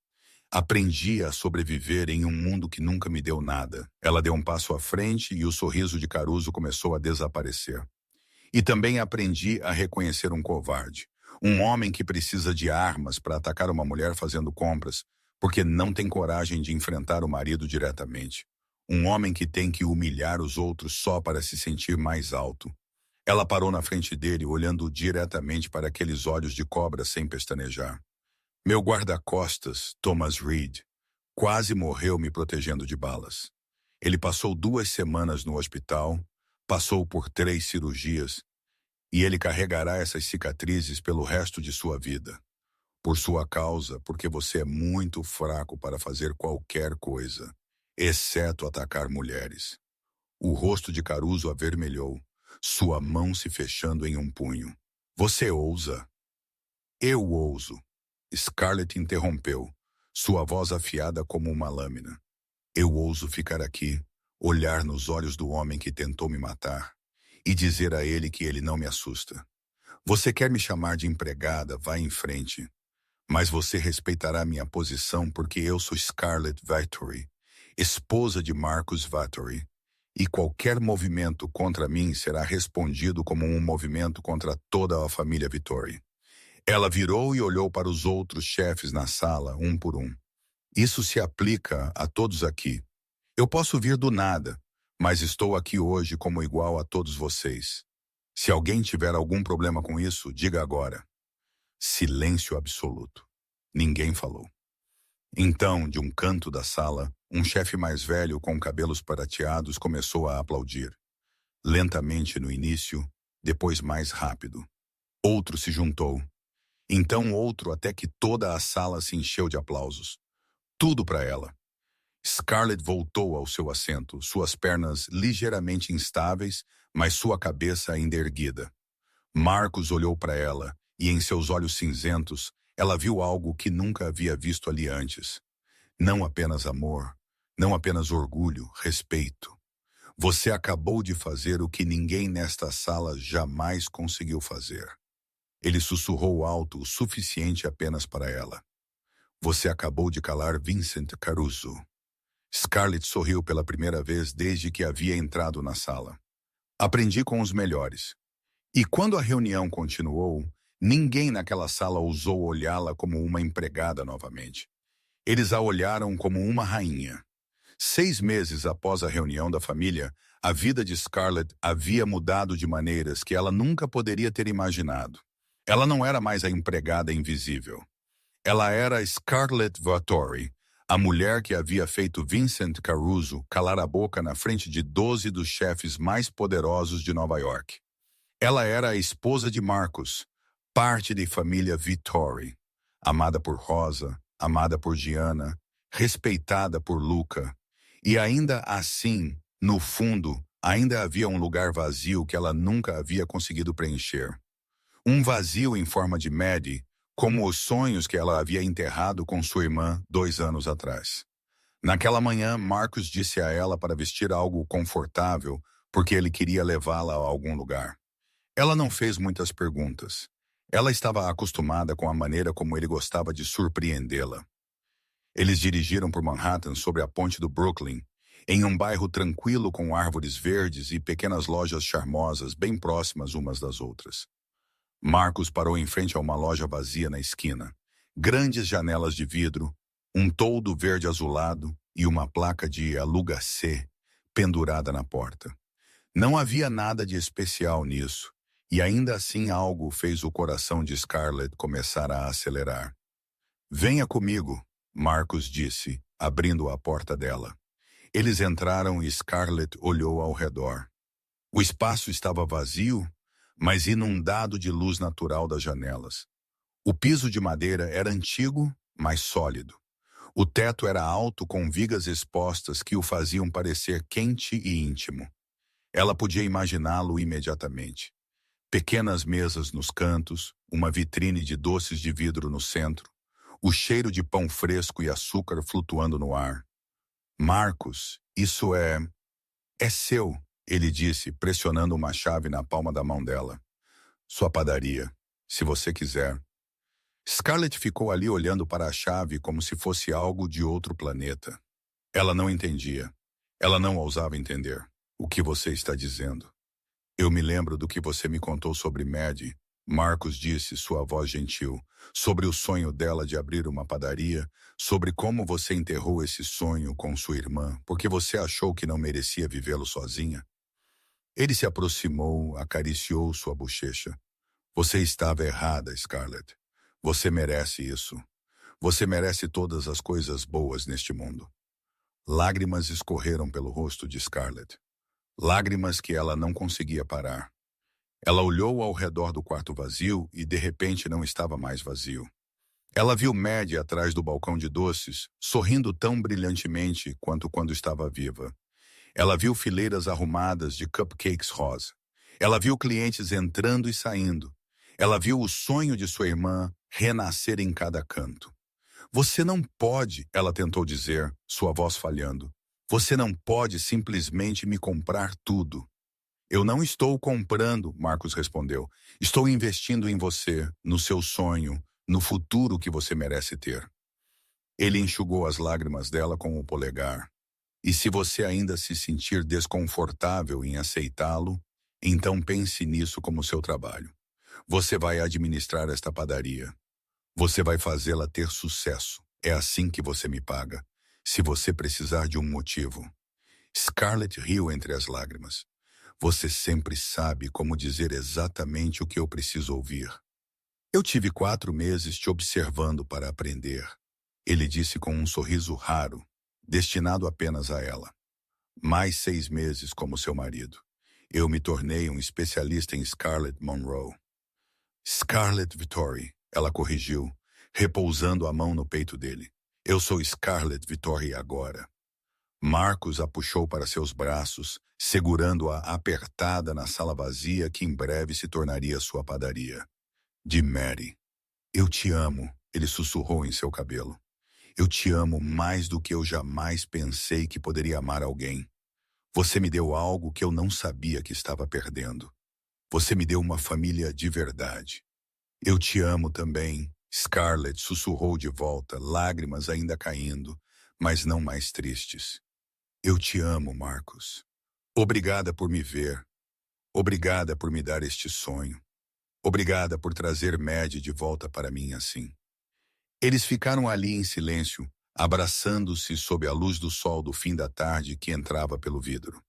Aprendi a sobreviver em um mundo que nunca me deu nada. Ela deu um passo à frente e o sorriso de Caruso começou a desaparecer. E também aprendi a reconhecer um covarde. Um homem que precisa de armas para atacar uma mulher fazendo compras, porque não tem coragem de enfrentar o marido diretamente. Um homem que tem que humilhar os outros só para se sentir mais alto. Ela parou na frente dele, olhando diretamente para aqueles olhos de cobra sem pestanejar. Meu guarda-costas, Thomas Reed, quase morreu me protegendo de balas. Ele passou 2 semanas no hospital, passou por 3 cirurgias, e ele carregará essas cicatrizes pelo resto de sua vida. Por sua causa, porque você é muito fraco para fazer qualquer coisa, exceto atacar mulheres. O rosto de Caruso avermelhou, sua mão se fechando em um punho. Você ousa? Eu ouso. Scarlett interrompeu, sua voz afiada como uma lâmina. Eu ouso ficar aqui, olhar nos olhos do homem que tentou me matar e dizer a ele que ele não me assusta. Você quer me chamar de empregada, vá em frente. Mas você respeitará minha posição porque eu sou Scarlett Victory, esposa de Marcus Victory, e qualquer movimento contra mim será respondido como um movimento contra toda a família Vittori. Ela virou e olhou para os outros chefes na sala, um por um. Isso se aplica a todos aqui. Eu posso vir do nada, mas estou aqui hoje como igual a todos vocês. Se alguém tiver algum problema com isso, diga agora. Silêncio absoluto. Ninguém falou. Então, de um canto da sala, um chefe mais velho com cabelos prateados começou a aplaudir. Lentamente no início, depois mais rápido. Outro se juntou. Então outro até que toda a sala se encheu de aplausos. Tudo para ela. Scarlett voltou ao seu assento, suas pernas ligeiramente instáveis, mas sua cabeça ainda erguida. Marcus olhou para ela, e em seus olhos cinzentos, ela viu algo que nunca havia visto ali antes. Não apenas amor, não apenas orgulho, respeito. Você acabou de fazer o que ninguém nesta sala jamais conseguiu fazer. Ele sussurrou alto o suficiente apenas para ela. Você acabou de calar Vincent Caruso. Scarlett sorriu pela primeira vez desde que havia entrado na sala. Aprendi com os melhores. E quando a reunião continuou, ninguém naquela sala ousou olhá-la como uma empregada novamente. Eles a olharam como uma rainha. 6 meses após a reunião da família, a vida de Scarlett havia mudado de maneiras que ela nunca poderia ter imaginado. Ela não era mais a empregada invisível. Ela era Scarlett Vittori, a mulher que havia feito Vincent Caruso calar a boca na frente de 12 dos chefes mais poderosos de Nova York. Ela era a esposa de Marcus, parte da família Vittori, amada por Rosa, amada por Gianna, respeitada por Luca. E ainda assim, no fundo, ainda havia um lugar vazio que ela nunca havia conseguido preencher. Um vazio em forma de Maddie, como os sonhos que ela havia enterrado com sua irmã 2 anos atrás. Naquela manhã, Marcus disse a ela para vestir algo confortável, porque ele queria levá-la a algum lugar. Ela não fez muitas perguntas. Ela estava acostumada com a maneira como ele gostava de surpreendê-la. Eles dirigiram por Manhattan sobre a ponte do Brooklyn, em um bairro tranquilo com árvores verdes e pequenas lojas charmosas bem próximas umas das outras. Marcus parou em frente a uma loja vazia na esquina. Grandes janelas de vidro, um toldo verde azulado e uma placa de aluga-se pendurada na porta. Não havia nada de especial nisso, e ainda assim algo fez o coração de Scarlett começar a acelerar. Venha comigo, Marcus disse, abrindo a porta dela. Eles entraram e Scarlett olhou ao redor. O espaço estava vazio, mas inundado de luz natural das janelas. O piso de madeira era antigo, mas sólido. O teto era alto com vigas expostas que o faziam parecer quente e íntimo. Ela podia imaginá-lo imediatamente. Pequenas mesas nos cantos, uma vitrine de doces de vidro no centro, o cheiro de pão fresco e açúcar flutuando no ar. Marcos, isso é seu, ele disse, pressionando uma chave na palma da mão dela. Sua padaria, se você quiser. Scarlett ficou ali olhando para a chave como se fosse algo de outro planeta. Ela não entendia. Ela não ousava entender. O que você está dizendo? Eu me lembro do que você me contou sobre Maddie, Marcos disse, sua voz gentil, sobre o sonho dela de abrir uma padaria, sobre como você enterrou esse sonho com sua irmã, porque você achou que não merecia vivê-lo sozinha. Ele se aproximou, acariciou sua bochecha. Você estava errada, Scarlett. Você merece isso. Você merece todas as coisas boas neste mundo. Lágrimas escorreram pelo rosto de Scarlett. Lágrimas que ela não conseguia parar. Ela olhou ao redor do quarto vazio e de repente não estava mais vazio. Ela viu Maddie atrás do balcão de doces, sorrindo tão brilhantemente quanto quando estava viva. Ela viu fileiras arrumadas de cupcakes rosa. Ela viu clientes entrando e saindo. Ela viu o sonho de sua irmã renascer em cada canto. Você não pode, ela tentou dizer, sua voz falhando. Você não pode simplesmente me comprar tudo. Eu não estou comprando, Marcos respondeu. Estou investindo em você, no seu sonho, no futuro que você merece ter. Ele enxugou as lágrimas dela com o polegar. E se você ainda se sentir desconfortável em aceitá-lo, então pense nisso como seu trabalho. Você vai administrar esta padaria. Você vai fazê-la ter sucesso. É assim que você me paga. Se você precisar de um motivo. Scarlett riu entre as lágrimas. Você sempre sabe como dizer exatamente o que eu preciso ouvir. Eu tive 4 meses te observando para aprender. Ele disse com um sorriso raro, destinado apenas a ela. Mais 6 meses como seu marido. Eu me tornei um especialista em Scarlett Monroe. Scarlett Vittori, ela corrigiu, repousando a mão no peito dele. Eu sou Scarlett Vittori agora. Marcos a puxou para seus braços, segurando-a apertada na sala vazia que em breve se tornaria sua padaria. De Mary. Eu te amo, ele sussurrou em seu cabelo. Eu te amo mais do que eu jamais pensei que poderia amar alguém. Você me deu algo que eu não sabia que estava perdendo. Você me deu uma família de verdade. Eu te amo também, Scarlett sussurrou de volta, lágrimas ainda caindo, mas não mais tristes. Eu te amo, Marcos. Obrigada por me ver. Obrigada por me dar este sonho. Obrigada por trazer Maddie de volta para mim assim. Eles ficaram ali em silêncio, abraçando-se sob a luz do sol do fim da tarde que entrava pelo vidro.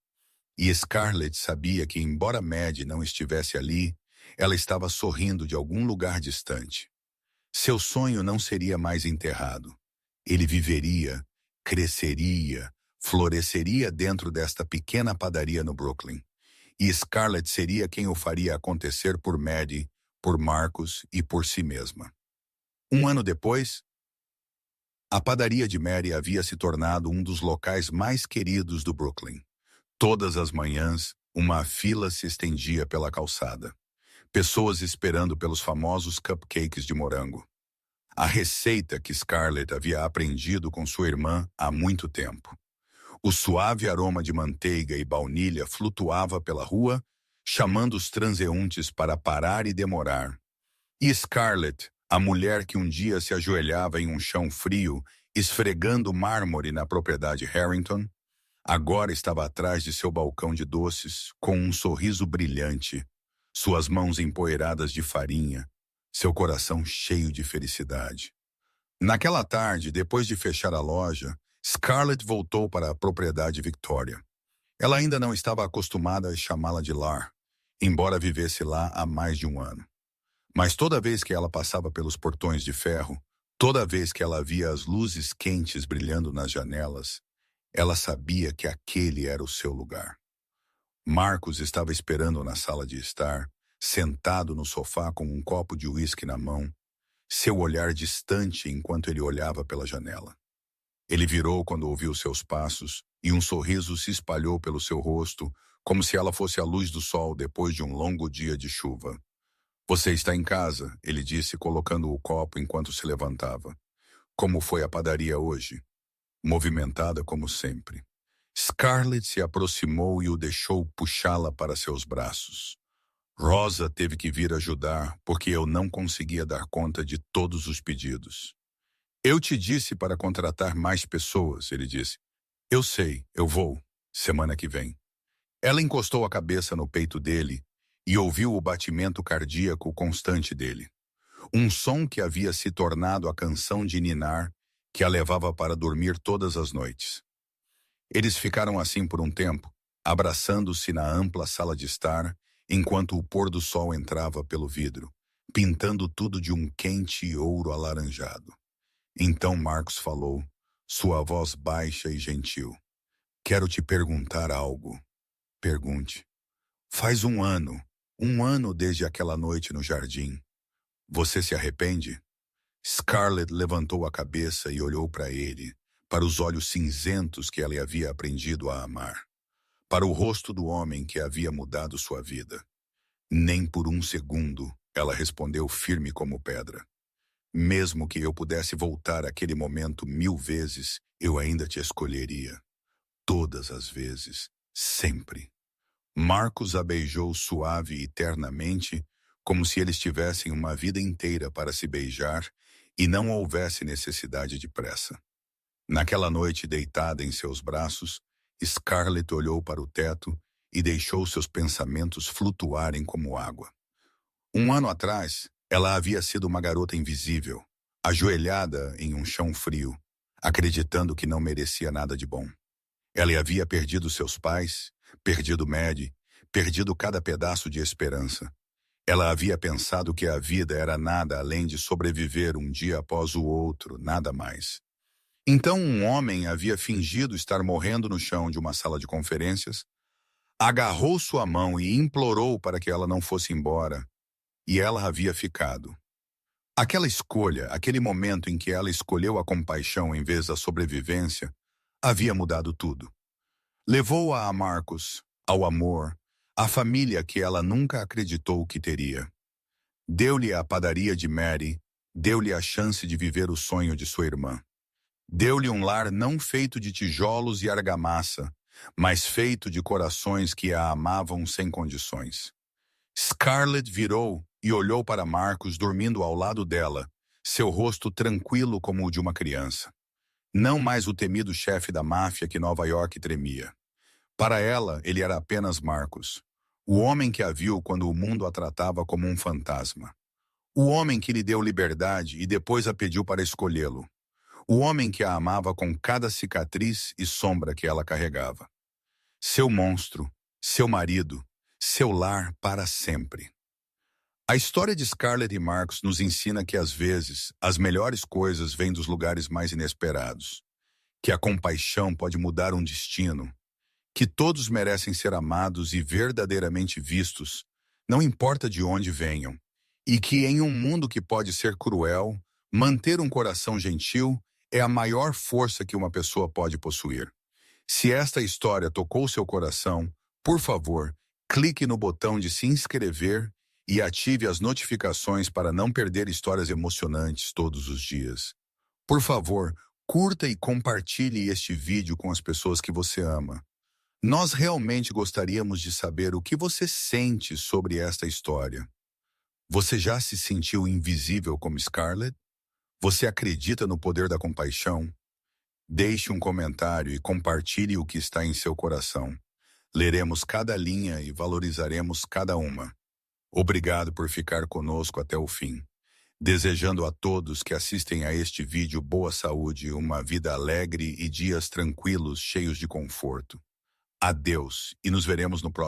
E Scarlett sabia que, embora Maddie não estivesse ali, ela estava sorrindo de algum lugar distante. Seu sonho não seria mais enterrado. Ele viveria, cresceria, floresceria dentro desta pequena padaria no Brooklyn. E Scarlett seria quem o faria acontecer por Maddie, por Marcos e por si mesma. 1 ano depois, a padaria de Mary havia se tornado um dos locais mais queridos do Brooklyn. Todas as manhãs, uma fila se estendia pela calçada. Pessoas esperando pelos famosos cupcakes de morango. A receita que Scarlett havia aprendido com sua irmã há muito tempo. O suave aroma de manteiga e baunilha flutuava pela rua, chamando os transeuntes para parar e demorar. E Scarlett, a mulher que um dia se ajoelhava em um chão frio, esfregando mármore na propriedade Harrington, agora estava atrás de seu balcão de doces, com um sorriso brilhante, suas mãos empoeiradas de farinha, seu coração cheio de felicidade. Naquela tarde, depois de fechar a loja, Scarlett voltou para a propriedade Victoria. Ela ainda não estava acostumada a chamá-la de lar, embora vivesse lá há mais de 1 ano. Mas toda vez que ela passava pelos portões de ferro, toda vez que ela via as luzes quentes brilhando nas janelas, ela sabia que aquele era o seu lugar. Marcos estava esperando na sala de estar, sentado no sofá com um copo de uísque na mão, seu olhar distante enquanto ele olhava pela janela. Ele virou quando ouviu seus passos e um sorriso se espalhou pelo seu rosto, como se ela fosse a luz do sol depois de um longo dia de chuva. Você está em casa, ele disse, colocando o copo enquanto se levantava. Como foi a padaria hoje? Movimentada como sempre. Scarlett se aproximou e o deixou puxá-la para seus braços. Rosa teve que vir ajudar porque eu não conseguia dar conta de todos os pedidos. Eu te disse para contratar mais pessoas, ele disse. Eu sei, eu vou, semana que vem. Ela encostou a cabeça no peito dele e ouviu o batimento cardíaco constante dele. Um som que havia se tornado a canção de ninar que a levava para dormir todas as noites. Eles ficaram assim por um tempo, abraçando-se na ampla sala de estar, enquanto o pôr do sol entrava pelo vidro, pintando tudo de um quente ouro alaranjado. Então Marcos falou, sua voz baixa e gentil. Quero te perguntar algo. Pergunte. Faz um ano desde aquela noite no jardim. Você se arrepende? Scarlett levantou a cabeça e olhou para ele, para os olhos cinzentos que ela havia aprendido a amar, para o rosto do homem que havia mudado sua vida. Nem por um segundo, ela respondeu firme como pedra. Mesmo que eu pudesse voltar àquele momento 1000 vezes, eu ainda te escolheria. Todas as vezes, sempre. Marcos a beijou suave e ternamente, como se eles tivessem uma vida inteira para se beijar e não houvesse necessidade de pressa. Naquela noite, deitada em seus braços, Scarlett olhou para o teto e deixou seus pensamentos flutuarem como água. Um ano atrás, ela havia sido uma garota invisível, ajoelhada em um chão frio, acreditando que não merecia nada de bom. Ela havia perdido seus pais, perdido Maddie, perdido cada pedaço de esperança. Ela havia pensado que a vida era nada além de sobreviver um dia após o outro, nada mais. Então um homem havia fingido estar morrendo no chão de uma sala de conferências, agarrou sua mão e implorou para que ela não fosse embora, e ela havia ficado. Aquela escolha, aquele momento em que ela escolheu a compaixão em vez da sobrevivência, havia mudado tudo. Levou-a a Marcos, ao amor, à família que ela nunca acreditou que teria. Deu-lhe a padaria de Mary, deu-lhe a chance de viver o sonho de sua irmã. Deu-lhe um lar não feito de tijolos e argamassa, mas feito de corações que a amavam sem condições. Scarlett virou e olhou para Marcos dormindo ao lado dela, seu rosto tranquilo como o de uma criança. Não mais o temido chefe da máfia que Nova York tremia. Para ela, ele era apenas Marcos, o homem que a viu quando o mundo a tratava como um fantasma. O homem que lhe deu liberdade e depois a pediu para escolhê-lo. O homem que a amava com cada cicatriz e sombra que ela carregava. Seu monstro, seu marido, seu lar para sempre. A história de Scarlett e Marcos nos ensina que, às vezes, as melhores coisas vêm dos lugares mais inesperados, que a compaixão pode mudar um destino, que todos merecem ser amados e verdadeiramente vistos, não importa de onde venham, e que em um mundo que pode ser cruel, manter um coração gentil é a maior força que uma pessoa pode possuir. Se esta história tocou seu coração, por favor, clique no botão de se inscrever e ative as notificações para não perder histórias emocionantes todos os dias. Por favor, curta e compartilhe este vídeo com as pessoas que você ama. Nós realmente gostaríamos de saber o que você sente sobre esta história. Você já se sentiu invisível como Scarlett? Você acredita no poder da compaixão? Deixe um comentário e compartilhe o que está em seu coração. Leremos cada linha e valorizaremos cada uma. Obrigado por ficar conosco até o fim. Desejando a todos que assistem a este vídeo boa saúde, uma vida alegre e dias tranquilos cheios de conforto. Adeus e nos veremos no próximo.